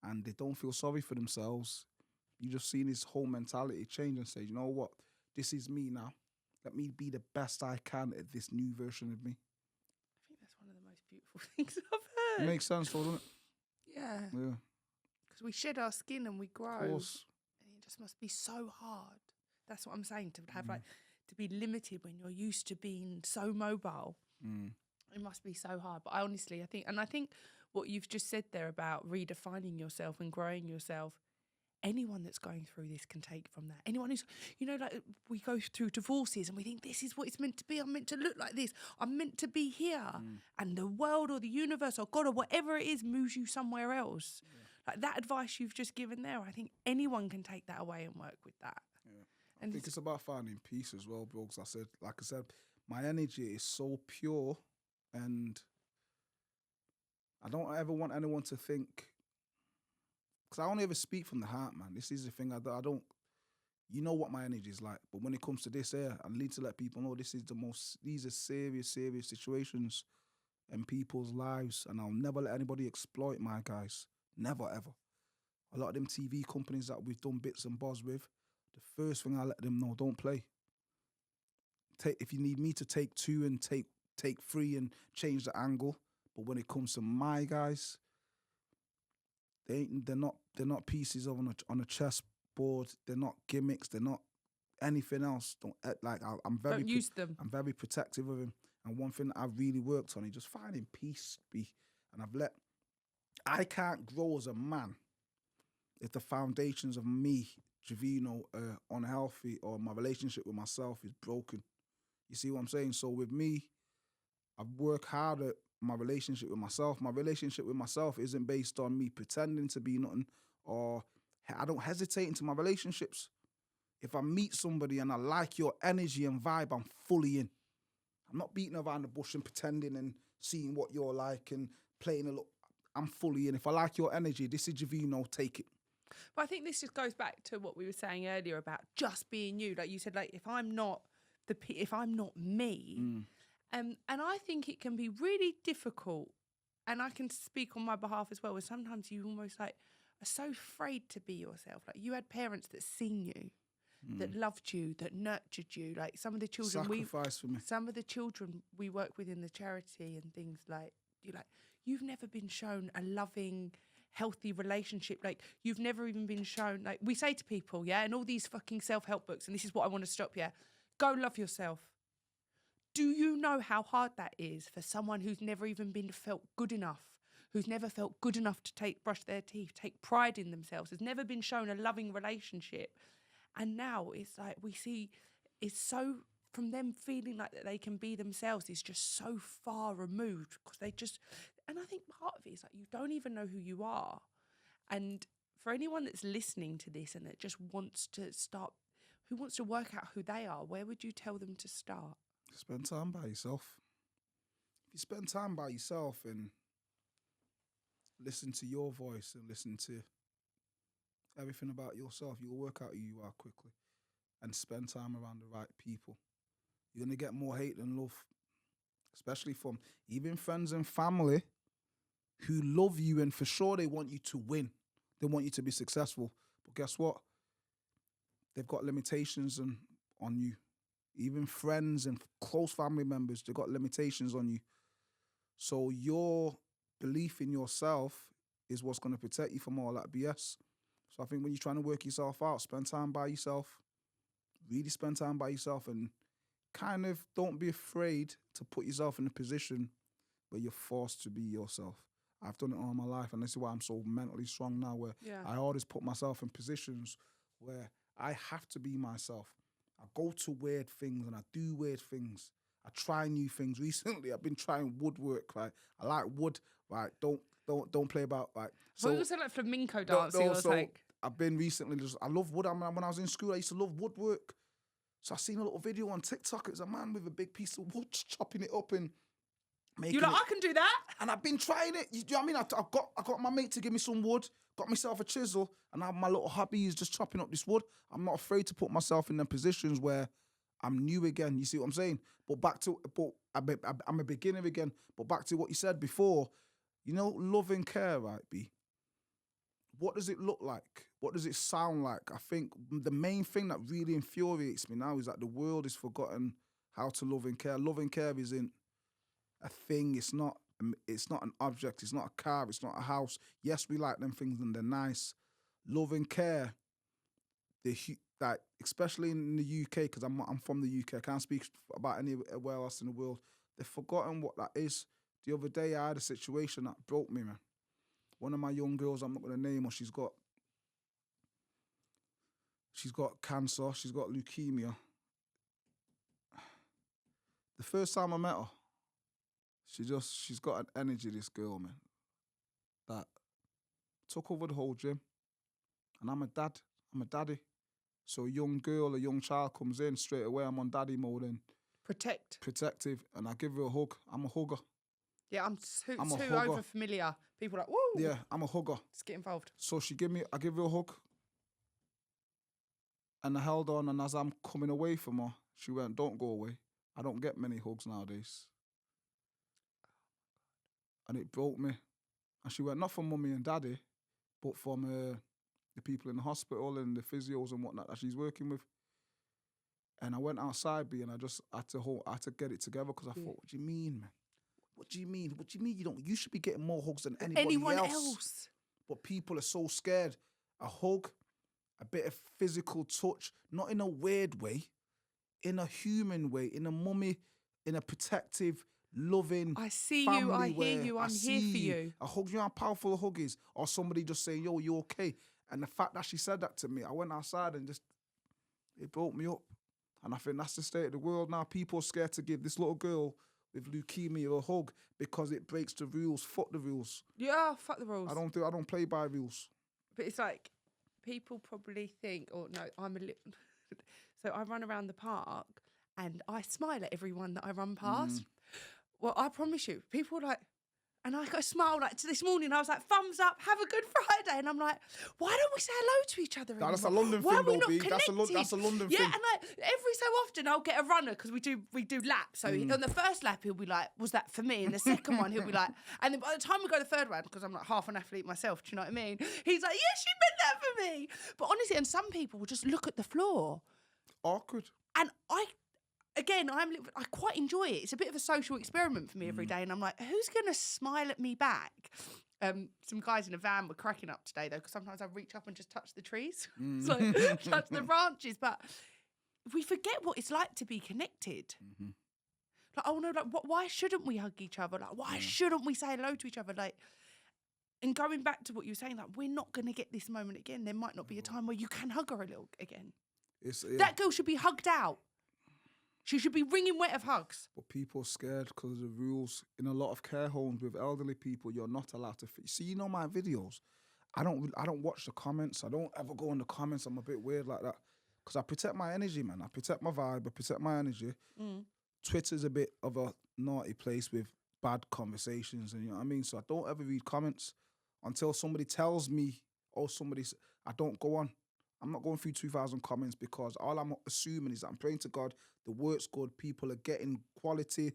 and they don't feel sorry for themselves, you just seen his whole mentality change and say, you know what? This is me now. Let me be the best I can at this new version of me. I think that's one of the most beautiful things I've It heard. makes sense, though, doesn't it? Yeah. Yeah. Because we shed our skin and we grow. Of course. And it just must be so hard. That's what I'm saying, to have like, to be limited when you're used to being so mobile. It must be so hard. But I think what you've just said there about redefining yourself and growing yourself, anyone that's going through this can take from that. Anyone who's, like we go through divorces and we think this is what it's meant to be. I'm meant to look like this. I'm meant to be here. And the world or the universe or God or whatever it is moves you somewhere else. Yeah. Like that advice you've just given there, I think anyone can take that away and work with that. Yeah. I think it's about finding peace as well, bro. Because like I said, my energy is so pure, and I don't ever want anyone to think, because I only ever speak from the heart, man. This is the thing. I don't. You know what my energy is like, but when it comes to this here, I need to let people know these are serious situations in people's lives, and I'll never let anybody exploit my guys. Never, ever. A lot of them TV companies that we've done bits and bobs with, the first thing I let them know, don't play. If you need me to take 2 and take 3 and change the angle, but when it comes to my guys, they're not pieces on a chessboard. They're not gimmicks. They're not anything else. Don't use them. I'm very protective of him. And one thing I've really worked on is just finding peace. And I can't grow as a man if the foundations of me, Javeno, are unhealthy, or my relationship with myself is broken. You see what I'm saying? So with me, I work hard at my relationship with myself. My relationship with myself isn't based on me pretending to be nothing, or I don't hesitate into my relationships. If I meet somebody and I like your energy and vibe, I'm fully in. I'm not beating around the bush and pretending and seeing what you're like and playing a look. I'm fully in. If I like your energy, this is Javeno, take it. But I think this just goes back to what we were saying earlier about just being you. Like you said, like if I'm not me, and I think it can be really difficult, and I can speak on my behalf as well, where sometimes you almost like are so afraid to be yourself. Like you had parents that seen you, that loved you, that nurtured you. Like some of the children some of the children we work with in the charity and things, like you've never been shown a loving, healthy relationship. Like you've never even been shown, like we say to people, and all these fucking self-help books, and this is what I want to stop, go love yourself. Do you know how hard that is for someone who's never even been felt good enough, who's never felt good enough to brush their teeth, take pride in themselves, has never been shown a loving relationship? And now it's like we see, it's so, from them feeling like that they can be themselves is just so far removed, because and I think part of it is like you don't even know who you are. And for anyone that's listening to this and that just wants to start, who wants to work out who they are, where would you tell them to start? Spend time by yourself. If you spend time by yourself and listen to your voice and listen to everything about yourself, you'll work out who you are quickly. And spend time around the right people. You're going to get more hate than love, especially from even friends and family who love you, and for sure they want you to win. They want you to be successful. But guess what? They've got limitations on you. Even friends and close family members, they've got limitations on you. So your belief in yourself is what's going to protect you from all that BS. So I think when you're trying to work yourself out, spend time by yourself. Really spend time by yourself, and kind of don't be afraid to put yourself in a position where you're forced to be yourself. I've done it all my life, and this is why I'm so mentally strong now, where I always put myself in positions where I have to be myself. I go to weird things and I do weird things. I try new things. Recently, I've been trying woodwork, right? I like wood, right? Don't play about, right? So you also like flamenco dancing, I've been recently, I love wood. When I was in school, I used to love woodwork. So I seen a little video on TikTok. It was a man with a big piece of wood chopping it up and making I can do that. And I've been trying it. You know what I mean? I got my mate to give me some wood, got myself a chisel, and now my little hobby is just chopping up this wood. I'm not afraid to put myself in them positions where I'm new again. You see what I'm saying? I'm a beginner again. But back to what you said before, love and care, right, B? What does it look like what does it sound like? I think the main thing that really infuriates me now is that the world has forgotten how to love and care. Love and care isn't a thing. It's not an object. It's not a car. It's not a house. Yes, we like them things and they're nice. Love and care, like especially in the UK, because I'm from the UK. I can't speak about anywhere else in the world. They've forgotten what that is. The other day I had a situation that broke me, man. One of my young girls, I'm not going to name her, she's got cancer, she's got leukemia. The first time I met her, she's got an energy, this girl, man, that took over the whole gym. And I'm a daddy. So a young girl, a young child comes in, straight away I'm on daddy mode and protective, and I give her a hug. I'm a hugger. Yeah, I'm too over familiar. People are like, woo. Yeah, I'm a hugger. Let's get involved. So I give her a hug. And I held on, and as I'm coming away from her, she went, don't go away. I don't get many hugs nowadays. And it broke me. And she went, not from mummy and daddy, but from the people in the hospital and the physios and whatnot that she's working with. And I went outside, and I just had to get it together, because I thought, what do you mean, man? What do you mean? What do you mean you don't? You should be getting more hugs than anyone else. But people are so scared. A hug, a bit of physical touch, not in a weird way, in a human way, in a protective, loving, I see you, I hear you, I'm here for you. A hug, you know how powerful a hug is? Or somebody just saying, yo, you okay? And the fact that she said that to me, I went outside and it broke me up. And I think that's the state of the world now. People are scared to give this little girl with leukemia a hug because it breaks the rules. Fuck the rules. Yeah, fuck the rules. I don't play by rules. But it's like, people probably think, so I run around the park and I smile at everyone that I run past. Well, I promise you, people are like, and I got a smile like this morning. I was like, thumbs up, have a good Friday. And I'm like, why don't we say hello to each other anymore? That's a London why thing, though, not B. That's a London thing. Yeah, and like every so often I'll get a runner because we do laps. So on the first lap he'll be like, was that for me? And the second one he'll be like, and then by the time we go to the third one, because I'm like half an athlete myself, do you know what I mean? He's like, yeah, she meant that for me. But honestly, and some people will just look at the floor. Awkward. And I quite enjoy it. It's a bit of a social experiment for me every day. And I'm like, who's going to smile at me back? Some guys in a van were cracking up today, though, because sometimes I reach up and just touch the trees. So touch the branches. But we forget what it's like to be connected. Like, oh, no, like, why shouldn't we hug each other? Like, why shouldn't we say hello to each other? Like, and going back to what you were saying, like, we're not going to get this moment again. There might not be a time where you can hug her a little again. That girl should be hugged out. She should be wringing wet of hugs. But people are scared because of the rules. In a lot of care homes with elderly people, you're not allowed to. See, you know my videos. I don't watch the comments. I don't ever go in the comments. I'm a bit weird like that because I protect my energy, man. I protect my vibe. I protect my energy. Twitter's a bit of a naughty place with bad conversations, and you know what I mean. So I don't ever read comments until somebody tells me, I don't go on. I'm not going through 2,000 comments because all I'm assuming is that I'm praying to God, the work's good, people are getting quality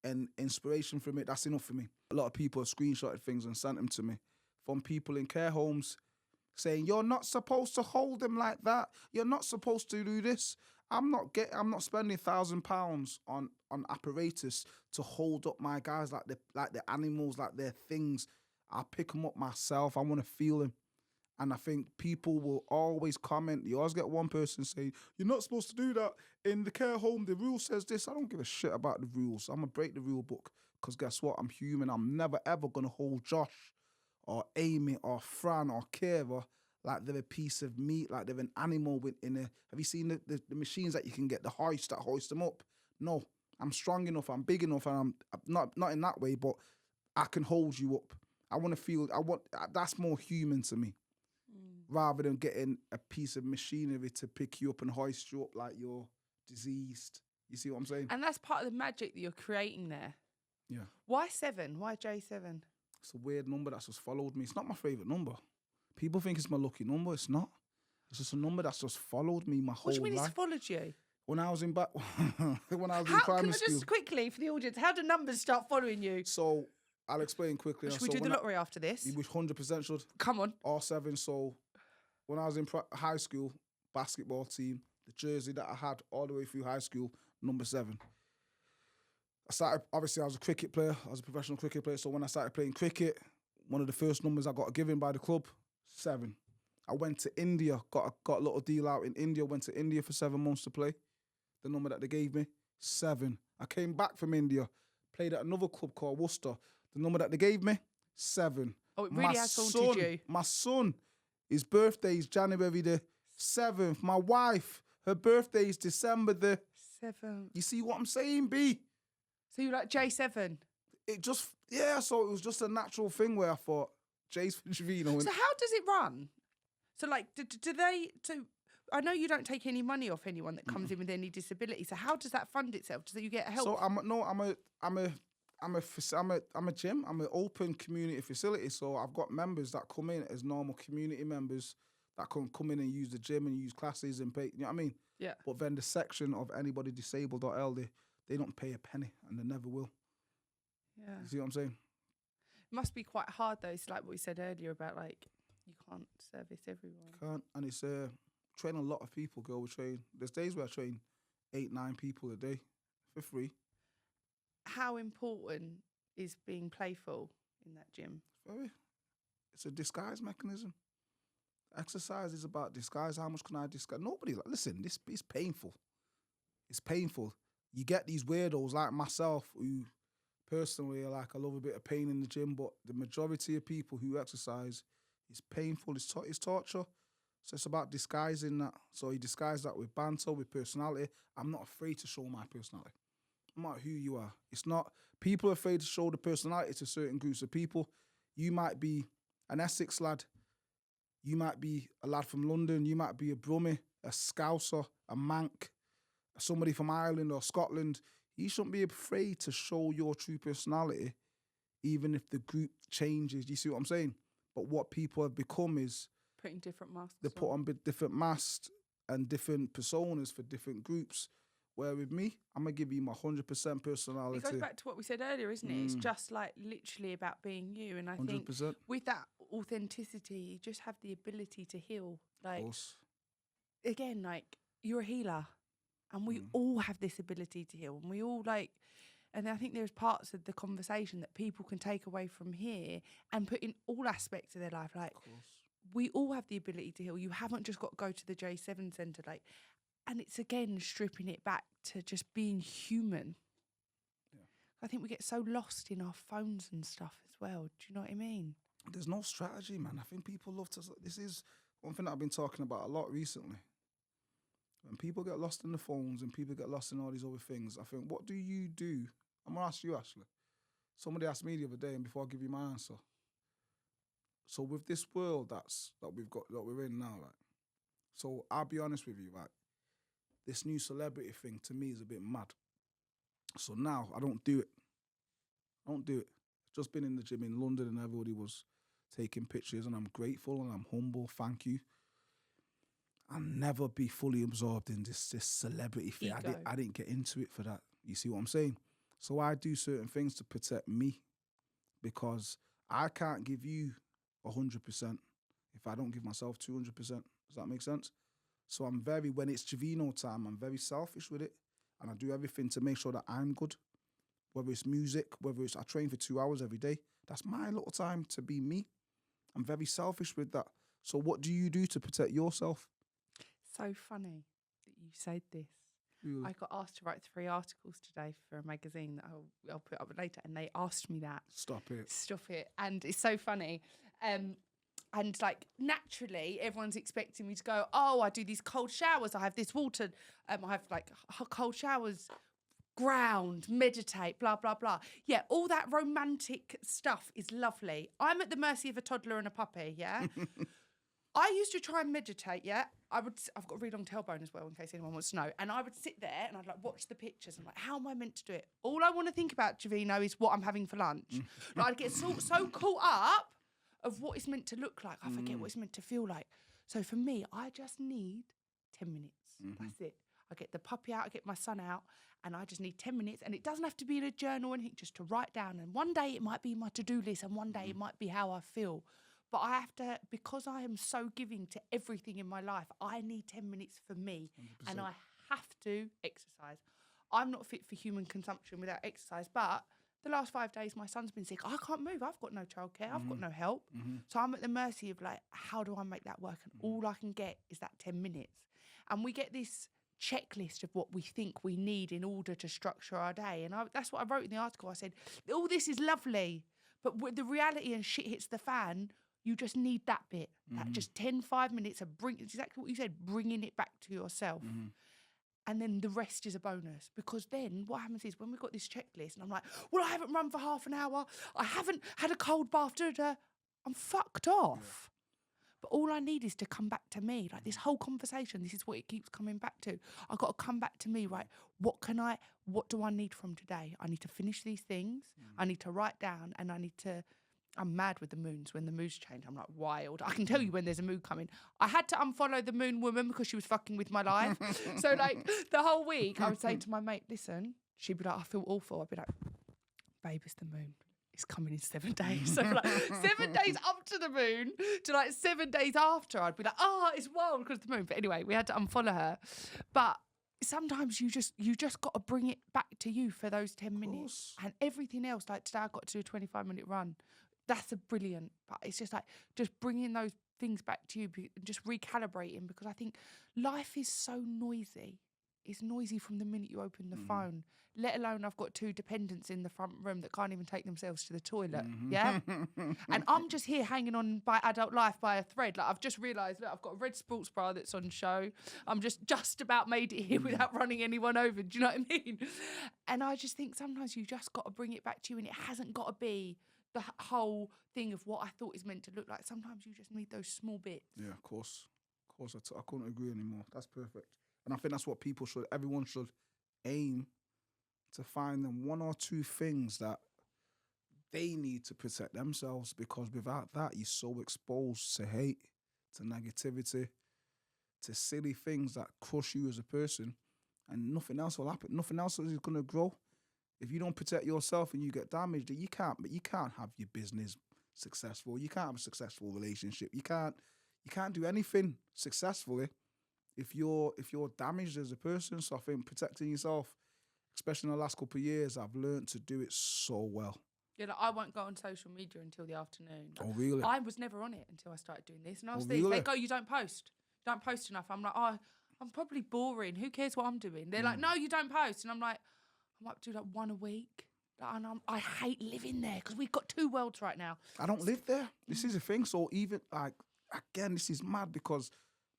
and inspiration from it. That's enough for me. A lot of people have screenshotted things and sent them to me from people in care homes saying, you're not supposed to hold them like that. You're not supposed to do this. I'm not spending £1,000 on apparatus to hold up my guys like the animals, like they're things. I pick them up myself. I want to feel them. And I think people will always comment. You always get one person saying, you're not supposed to do that in the care home. The rule says this. I don't give a shit about the rules. I'm going to break the rule book because guess what? I'm human. I'm never, ever going to hold Josh or Amy or Fran or Kira like they're a piece of meat, like they're an animal within a... Have you seen the machines that you can get, the hoist that hoist them up? No. I'm strong enough. I'm big enough. And I'm not in that way, but I can hold you up. I want to feel... That's more human to me. Rather than getting a piece of machinery to pick you up and hoist you up like you're diseased. You see what I'm saying? And that's part of the magic that you're creating there. Yeah. Why 7? Why J7? It's a weird number that's just followed me. It's not my favourite number. People think it's my lucky number. It's not. It's just a number that's just followed me my whole life. What do you mean it's followed you? When I was in primary school. Just quickly for the audience, how do numbers start following you? So I'll explain quickly. Should we do the lottery after this? You 100% should. Come on. R7, so when I was in high school, basketball team, the jersey that I had all the way through high school, number 7. Obviously I was a cricket player. I was a professional cricket player. So when I started playing cricket, one of the first numbers I got given by the club, 7. I went to India, got a little deal out in India, went to India for 7 months to play. The number that they gave me, 7. I came back from India, played at another club called Worcester. The number that they gave me, 7. Oh, it really has haunted you. My son, his birthday is January the 7th. My wife, her birthday is December the 7th. You see what I'm saying, B? So you're like J7? So it was just a natural thing where I thought, J's for Javeno. So how does it run? So like, do they, so I know you don't take any money off anyone that comes in with any disability. So how does that fund itself? Do you get help? So I'm a gym. I'm an open community facility. So I've got members that come in as normal community members that can come in and use the gym and use classes and pay, you know what I mean? Yeah. But then the section of anybody disabled or elderly, they don't pay a penny and they never will. Yeah. You see what I'm saying? It must be quite hard though. It's like what we said earlier about like, you can't service everyone. Can't. And it's train a lot of people, girl. We train. There's days where I train 8-9 people a day for free. How important is being playful in that gym? It's a disguise mechanism. Exercise is about disguise. How much can I disguise? Nobody, listen, this is painful. It's painful. You get these weirdos like myself who personally are like, I love a bit of pain in the gym, but the majority of people who exercise, it's painful, it's torture. So it's about disguising that. So you disguise that with banter, with personality. I'm not afraid to show my personality. No matter who you are. It's not, people are afraid to show the personality to certain groups of people. You might be an Essex lad. You might be a lad from London. You might be a Brummie, a Scouser, a Manc, somebody from Ireland or Scotland. You shouldn't be afraid to show your true personality, even if the group changes. You see what I'm saying? But what people have become is putting different masks. They put on different masks and different personas for different groups. Where with me, I'm going to give you my 100% personality. It goes back to what we said earlier, isn't it? It's just like literally about being you. And I 100%. think with that authenticity, you just have the ability to heal. Like, of course. Again, like, you're a healer. And we all have this ability to heal. And we all like, and I think there's parts of the conversation that people can take away from here and put in all aspects of their life. Like, we all have the ability to heal. You haven't just got to go to the J7 Centre. Like, and it's again stripping it back to just being human. Yeah. I think we get so lost in our phones and stuff as well. Do you know what I mean? There's no strategy, man. I think people love to. This is one thing that I've been talking about a lot recently. When people get lost in the phones and people get lost in all these other things, I think, what do you do? I'm going to ask you, Ashley. Somebody asked me the other day, and before I give you my answer. So with this world that we're in now, right? So I'll be honest with you, right? This new celebrity thing to me is a bit mad. So now I don't do it. Just been in the gym in London and everybody was taking pictures and I'm grateful and I'm humble. Thank you. I'll never be fully absorbed in this celebrity thing. I didn't get into it for that. You see what I'm saying? So I do certain things to protect me because I can't give you 100% if I don't give myself 200%. Does that make sense? So when it's Javeno time, I'm very selfish with it. And I do everything to make sure that I'm good. Whether it's music, I train for 2 hours every day. That's my little time to be me. I'm very selfish with that. So what do you do to protect yourself? So funny that you said this. Really? I got asked to write 3 articles today for a magazine that I'll put up later. And they asked me that. Stop it. And it's so funny. And like naturally, everyone's expecting me to go, oh, I do these cold showers. I have this water. I have like cold showers, ground, meditate, blah, blah, blah. Yeah, all that romantic stuff is lovely. I'm at the mercy of a toddler and a puppy, yeah? I used to try and meditate, yeah? I've got a really long tailbone as well, in case anyone wants to know. And I would sit there and I'd like watch the pictures. I'm like, how am I meant to do it? All I want to think about, Javeno, is what I'm having for lunch. Like, I'd get so caught up of what it's meant to look like. I forget what it's meant to feel like. So for me, I just need 10 minutes. That's it. I get the puppy out, I get my son out, and I just need 10 minutes. And it doesn't have to be in a journal or anything, just to write down. And one day it might be my to-do list, and one day it might be how I feel. But I have to, because I am so giving to everything in my life, I need 10 minutes for me 100%. and I have to exercise. I'm not fit for human consumption without exercise, but the last 5 days my son's been sick. I can't move. I've got no childcare. I've got no help. So I'm at the mercy of like, how do I make that work? And all I can get is that 10 minutes. And we get this checklist of what we think we need in order to structure our day. And that's what I wrote in the article. I said, all this is lovely, but when the reality and shit hits the fan, you just need that bit, that just 5 minutes of it's exactly what you said, bringing it back to yourself. And then the rest is a bonus, because then what happens is when we've got this checklist and I'm like, well, I haven't run for half an hour, I haven't had a cold bath, I'm fucked off. But all I need is to come back to me. Like this whole conversation, this is what it keeps coming back to. I've got to come back to me, right? What do I need from today? I need to finish these things. I need to write down, and I'm mad with the moons. When the moons change, I'm like wild. I can tell you when there's a moon coming. I had to unfollow the moon woman because she was fucking with my life. So like the whole week I would say to my mate, listen, she'd be like, I feel awful. I'd be like, babe, it's the moon. It's coming in 7 days. So like 7 days up to the moon to like 7 days after, I'd be like, oh, it's wild because of the moon. But anyway, we had to unfollow her. But sometimes you just got to bring it back to you for those 10 minutes. And everything else, like today I got to do a 25-minute run. That's a brilliant, but it's just like just bringing those things back to you and just recalibrating, because I think life is so noisy. It's noisy from the minute you open the phone, let alone I've got 2 dependents in the front room that can't even take themselves to the toilet. Yeah. And I'm just here hanging on by adult life by a thread. Like I've just realised that I've got a red sports bra that's on show. I'm just about made it here without running anyone over. Do you know what I mean? And I just think sometimes you just got to bring it back to you, and it hasn't got to be the whole thing of what I thought is meant to look like. Sometimes you just need those small bits. Yeah, of course. I couldn't agree anymore. That's perfect. And I think that's what everyone should aim to find them 1 or 2 things that they need to protect themselves, because without that, you're so exposed to hate, to negativity, to silly things that crush you as a person, and nothing else will happen. Nothing else is going to grow. If you don't protect yourself and you get damaged, you can't have your business successful. You can't have a successful relationship. You can't do anything successfully if you're damaged as a person. So I think protecting yourself, especially in the last couple of years, I've learned to do it so well. Yeah, like I won't go on social media until the afternoon. Oh, really? I was never on it until I started doing this. And I was really? They go, you don't post. You don't post enough. I'm like, oh, I'm probably boring. Who cares what I'm doing? They're like, no, you don't post. And I'm like, I might do like 1 a week. And I hate living there because we've got 2 worlds right now. I don't live there. This is a thing. So even like, again, this is mad because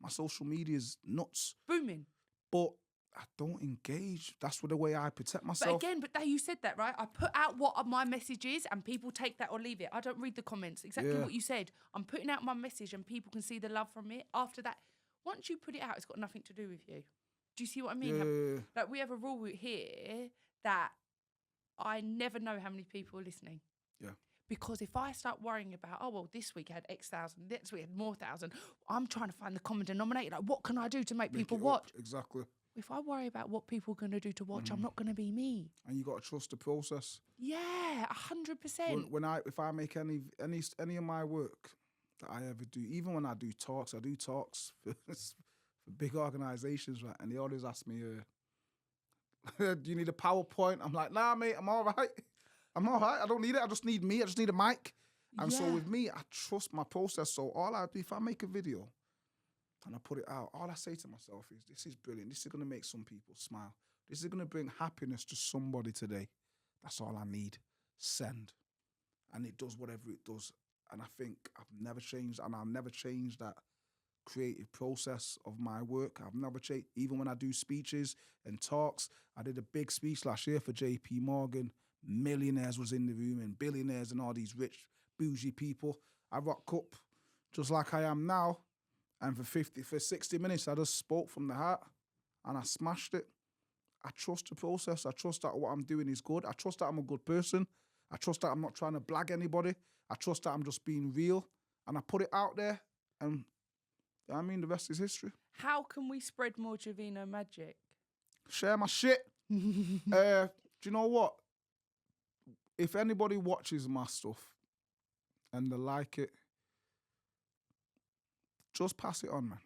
my social media is nuts. Booming. But I don't engage. That's the way I protect myself. But again, you said that, right? I put out what my message is and people take that or leave it. I don't read the comments. Exactly what you said. I'm putting out my message and people can see the love from it. After that, once you put it out, it's got nothing to do with you. Do you see what I mean? Yeah. Like we have a rule here that I never know how many people are listening. Yeah. Because if I start worrying about, oh, well, this week I had X thousand, next week I had more thousand, I'm trying to find the common denominator. Like, what can I do to make people watch? Exactly. If I worry about what people are going to do to watch, I'm not going to be me. And you got to trust the process. Yeah, 100%. If I make any of my work that I ever do, even when I do talks for big organisations, right? And they always ask me, do you need a PowerPoint? I'm like, nah, mate, I'm all right. I don't need it. I just need me. I just need a mic. And so with me, I trust my process. So all I do, if I make a video and I put it out, all I say to myself is, this is brilliant. This is going to make some people smile. This is going to bring happiness to somebody today. That's all I need. Send. And it does whatever it does. And I think I've never changed, and I'll never change that creative process of my work. I've never changed. Even when I do speeches and talks, I did a big speech last year for JP Morgan. Millionaires was in the room and billionaires and all these rich, bougie people. I rock up just like I am now. And for 60 minutes, I just spoke from the heart and I smashed it. I trust the process. I trust that what I'm doing is good. I trust that I'm a good person. I trust that I'm not trying to blag anybody. I trust that I'm just being real. And I put it out there. And I mean, the rest is history. How can we spread more Javeno magic? Share my shit. Do you know what? If anybody watches my stuff and they like it, just pass it on, man.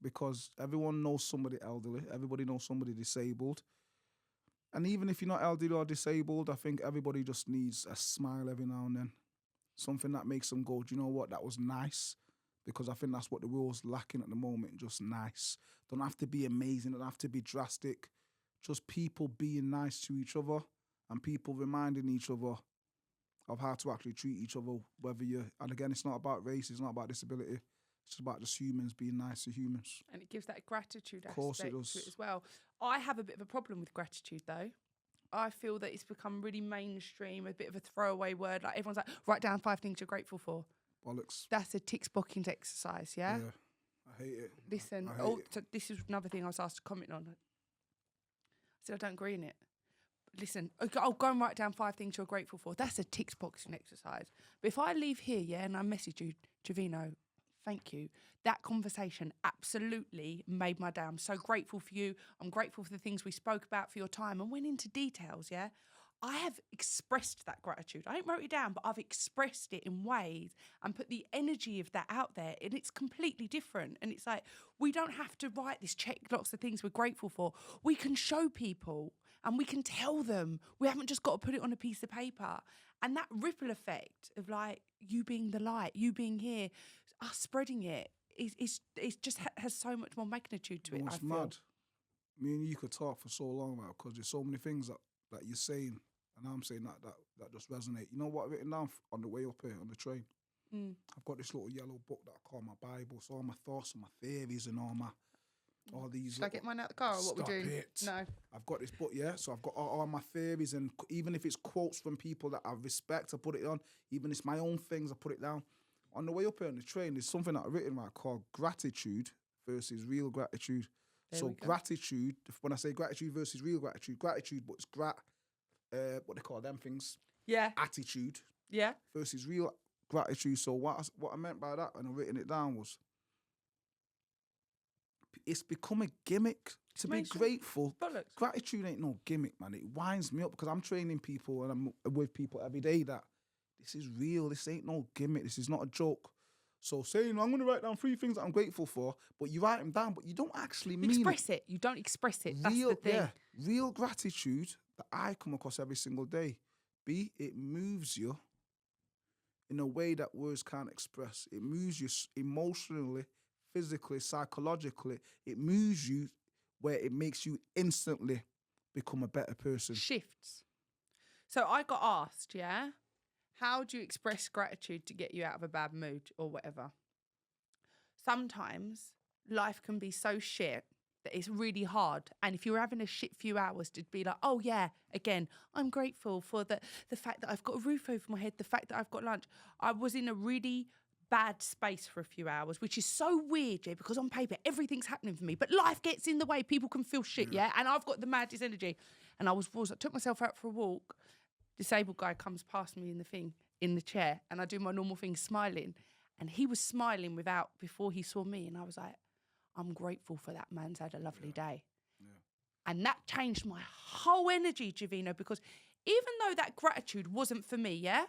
Because everyone knows somebody elderly. Everybody knows somebody disabled. And even if you're not elderly or disabled, I think everybody just needs a smile every now and then. Something that makes them go, do you know what? That was nice. Because I think that's what the world's lacking at the moment, just nice. Don't have to be amazing, don't have to be drastic. Just people being nice to each other and people reminding each other of how to actually treat each other, whether you're, and again, it's not about race, it's not about disability, it's about just humans being nice to humans. And it gives that gratitude Course it aspect does. to it as well. I have a bit of a problem with gratitude though. I feel that it's become really mainstream, a bit of a throwaway word. Like everyone's like, write down 5 things you're grateful for. Bollocks. That's a tick-boxing exercise, yeah? I hate it. Listen, I hate it. So this is another thing I was asked to comment on. I said, I don't agree in it. Listen, I'll go and write down 5 things you're grateful for. That's a tick-boxing exercise. But if I leave here, yeah, and I message you, Javeno, thank you. That conversation absolutely made my day. I'm so grateful for you. I'm grateful for the things we spoke about, for your time, and went into details, yeah? I have expressed that gratitude. I ain't wrote it down, but I've expressed it in ways and put the energy of that out there, and it's completely different. And it's like, we don't have to write this check lots of things we're grateful for. We can show people and we can tell them. We haven't just got to put it on a piece of paper. And that ripple effect of like you being the light, you being here, us spreading it, is just has so much more magnitude to it. It's mad. Me and you could talk for so long about, because there's so many things that you're saying and I'm saying that just resonate. You know what I've written down on the way up here on the train? I've got this little yellow book that I call my Bible. So all my thoughts and my theories and all these. Should I get mine out the car or what we're doing? It. No. I've got this book, yeah. So I've got all my theories, and even if it's quotes from people that I respect, I put it on. Even if it's my own things, I put it down. On the way up here on the train, there's something that I've written right called gratitude versus real gratitude. So gratitude, when I say gratitude versus real gratitude, but it's what they call them things. Yeah. Attitude. Yeah. Versus real gratitude. So what I meant by that, and I've written it down, was it's become a gimmick to be grateful. Bollocks. Gratitude ain't no gimmick, man. It winds me up because I'm training people and I'm with people every day that this is real. This ain't no gimmick. This is not a joke. So saying, I'm going to write down 3 things that I'm grateful for, but you write them down, but you don't actually mean express it. You don't express it. That's the thing. Yeah, real gratitude that I come across every single day. It moves you in a way that words can't express. It moves you emotionally, physically, psychologically. It moves you where it makes you instantly become a better person. Shifts. So I got asked, yeah, how do you express gratitude to get you out of a bad mood or whatever? Sometimes life can be so shit that it's really hard. And if you're having a shit few hours, to be like, oh yeah, again, I'm grateful for the fact that I've got a roof over my head, the fact that I've got lunch. I was in a really bad space for a few hours, which is so weird, yeah, because on paper, everything's happening for me, but life gets in the way. People can feel shit, yeah? And I've got the maddest energy. And I took myself out for a walk. Disabled guy comes past me in the chair, and I do my normal thing, smiling. And he was smiling before he saw me. And I was like, I'm grateful for that man's had a lovely day. Yeah. And that changed my whole energy, Javeno, because even though that gratitude wasn't for me, yeah,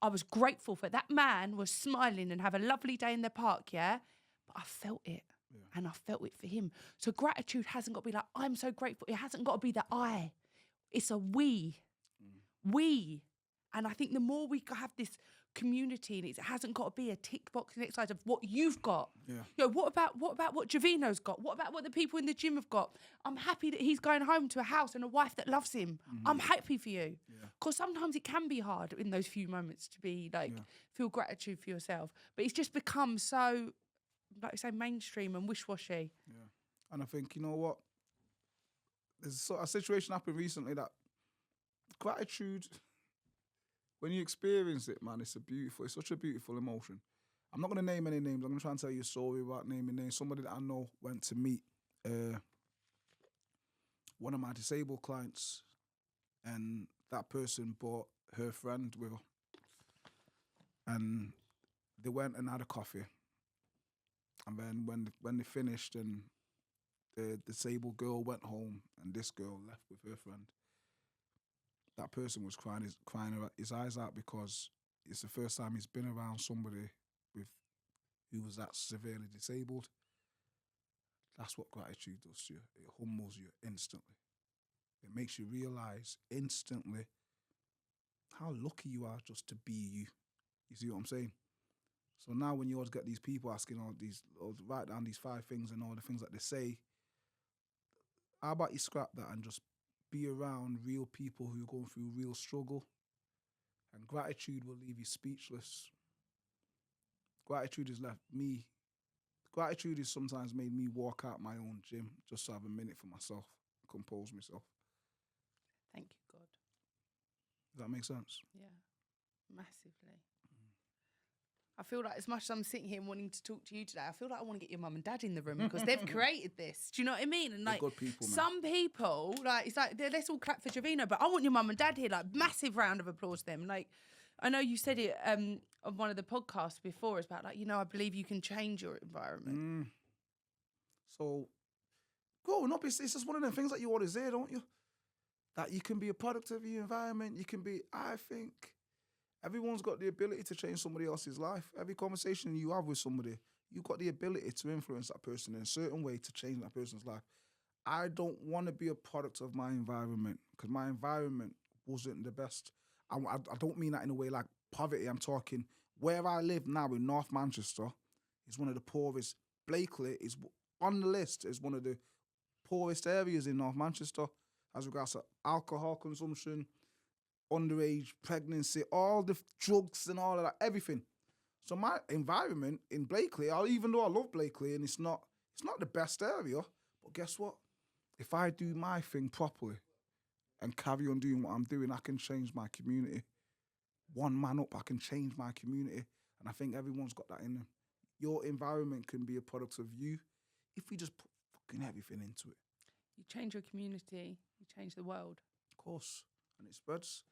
I was grateful for that man was smiling and have a lovely day in the park, yeah, but I felt it. Yeah. And I felt it for him. So gratitude hasn't got to be like, I'm so grateful. It hasn't got to be the I. It's a we. We. And I think the more we have this community, and it hasn't got to be a tick boxing exercise of what you've got. Yeah. You know, what about what Javeno's got? What about what the people in the gym have got? I'm happy that he's going home to a house and a wife that loves him. I'm happy for you. Because sometimes it can be hard in those few moments to be like, feel gratitude for yourself. But it's just become so, like I say, mainstream and wish-washy. Yeah. And I think, you know what? There's a situation happened recently that gratitude, when you experience it, man, it's such a beautiful emotion. I'm not going to name any names. I'm going to try and tell you a story about naming names. Somebody that I know went to meet one of my disabled clients, and that person brought her friend with her. And they went and had a coffee. And then when they finished, and the disabled girl went home and this girl left with her friend, that person was crying his eyes out, because it's the first time he's been around somebody with who was that severely disabled. That's what gratitude does to you. It humbles you instantly. It makes you realise instantly how lucky you are just to be you. You see what I'm saying? So now when you always get these people asking write down these 5 things and all the things that they say, how about you scrap that and just be around real people who are going through real struggle? And gratitude will leave you speechless. Gratitude has sometimes made me walk out my own gym just to have a minute for myself, compose myself. Thank you, God. Does that make sense? Yeah, massively. I feel like as much as I'm sitting here wanting to talk to you today, I feel like I want to get your mum and dad in the room because they've created this. Do you know what I mean? And like, they're good people, man. Some people, like, it's like, let's all clap for Javeno, but I want your mum and dad here, like, massive round of applause to them. Like, I know you said it on one of the podcasts before, it's about like, I believe you can change your environment. So, growing up, it's just one of them things that you always say, don't you? That you can be a product of your environment. I think everyone's got the ability to change somebody else's life. Every conversation you have with somebody, you've got the ability to influence that person in a certain way to change that person's life. I don't want to be a product of my environment because my environment wasn't the best. I don't mean that in a way like poverty. I'm talking where I live now in North Manchester is one of the poorest. Blakely is on the list as one of the poorest areas in North Manchester as regards to alcohol consumption, underage pregnancy, all the drugs and all of that, everything. So my environment in Blakely, even though I love Blakely and it's not the best area, but guess what? If I do my thing properly and carry on doing what I'm doing, I can change my community. One man up, I can change my community. And I think everyone's got that in them. Your environment can be a product of you if we just put fucking everything into it. You change your community, you change the world. Of course. And it spreads.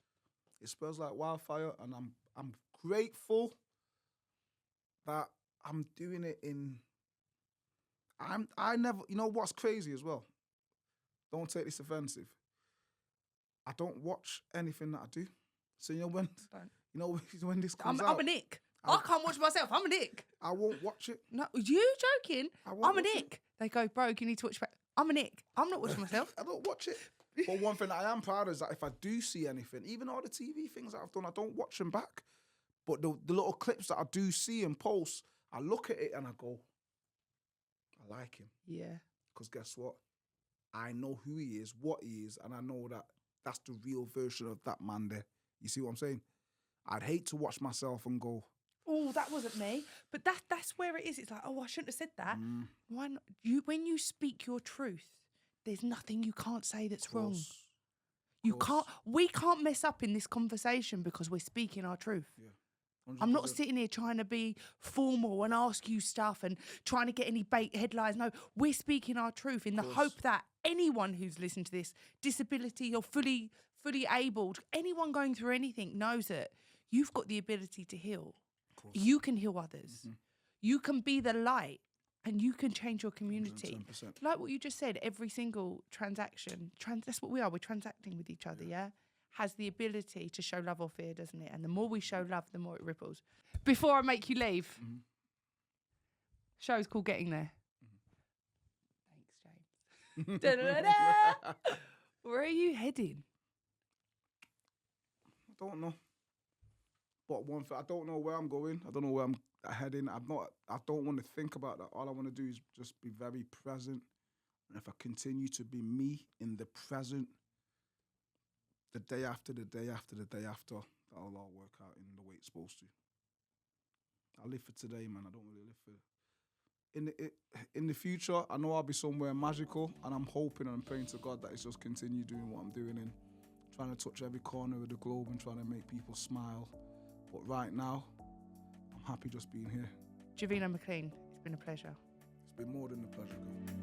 It spreads like wildfire. And I'm grateful that I'm doing it I never, you know what's crazy as well? Don't take this offensive. I don't watch anything that I do. So when this comes out. I'm a Nick. I can't watch myself. I'm a Nick. I won't watch it. No, you joking? I'm a Nick. They go, bro, you need to watch. I'm a Nick. I'm not watching myself. I don't watch it. But one thing that I am proud of is that if I do see anything, even all the TV things that I've done, I don't watch them back. But the little clips that I do see and post, I look at it and I go, I like him. Yeah. Because guess what? I know who he is, what he is, and I know that that's the real version of that man there. You see what I'm saying? I'd hate to watch myself and go, oh, that wasn't me. But that's where it is. It's like, oh, I shouldn't have said that. Why not? When you speak your truth, there's nothing you can't say that's wrong. We can't mess up in this conversation because we're speaking our truth. Yeah. 100%. I'm not sitting here trying to be formal and ask you stuff and trying to get any bait headlines. No, we're speaking our truth in the hope that anyone who's listened to this, disability or fully abled, anyone going through anything knows that you've got the ability to heal. You can heal others. Mm-hmm. You can be the light and you can change your community. 110%. Like what you just said, every single transaction, that's what we are. We're transacting with each other, yeah? Has the ability to show love or fear, doesn't it? And the more we show love, the more it ripples. Before I make you leave, show's called Getting There. Thanks, James. Where are you heading? I don't know. But one thing, I don't know where I'm going. I don't know where I'm heading. I don't want to think about that. All I want to do is just be very present. And if I continue to be me in the present, the day after the day after the day after, that'll all work out in the way it's supposed to. I live for today, man. I don't really live for... In the future, I know I'll be somewhere magical, and I'm hoping and I'm praying to God that it's just continue doing what I'm doing and trying to touch every corner of the globe and trying to make people smile. But right now, I'm happy just being here. Javeno McLean, it's been a pleasure. It's been more than a pleasure, girl.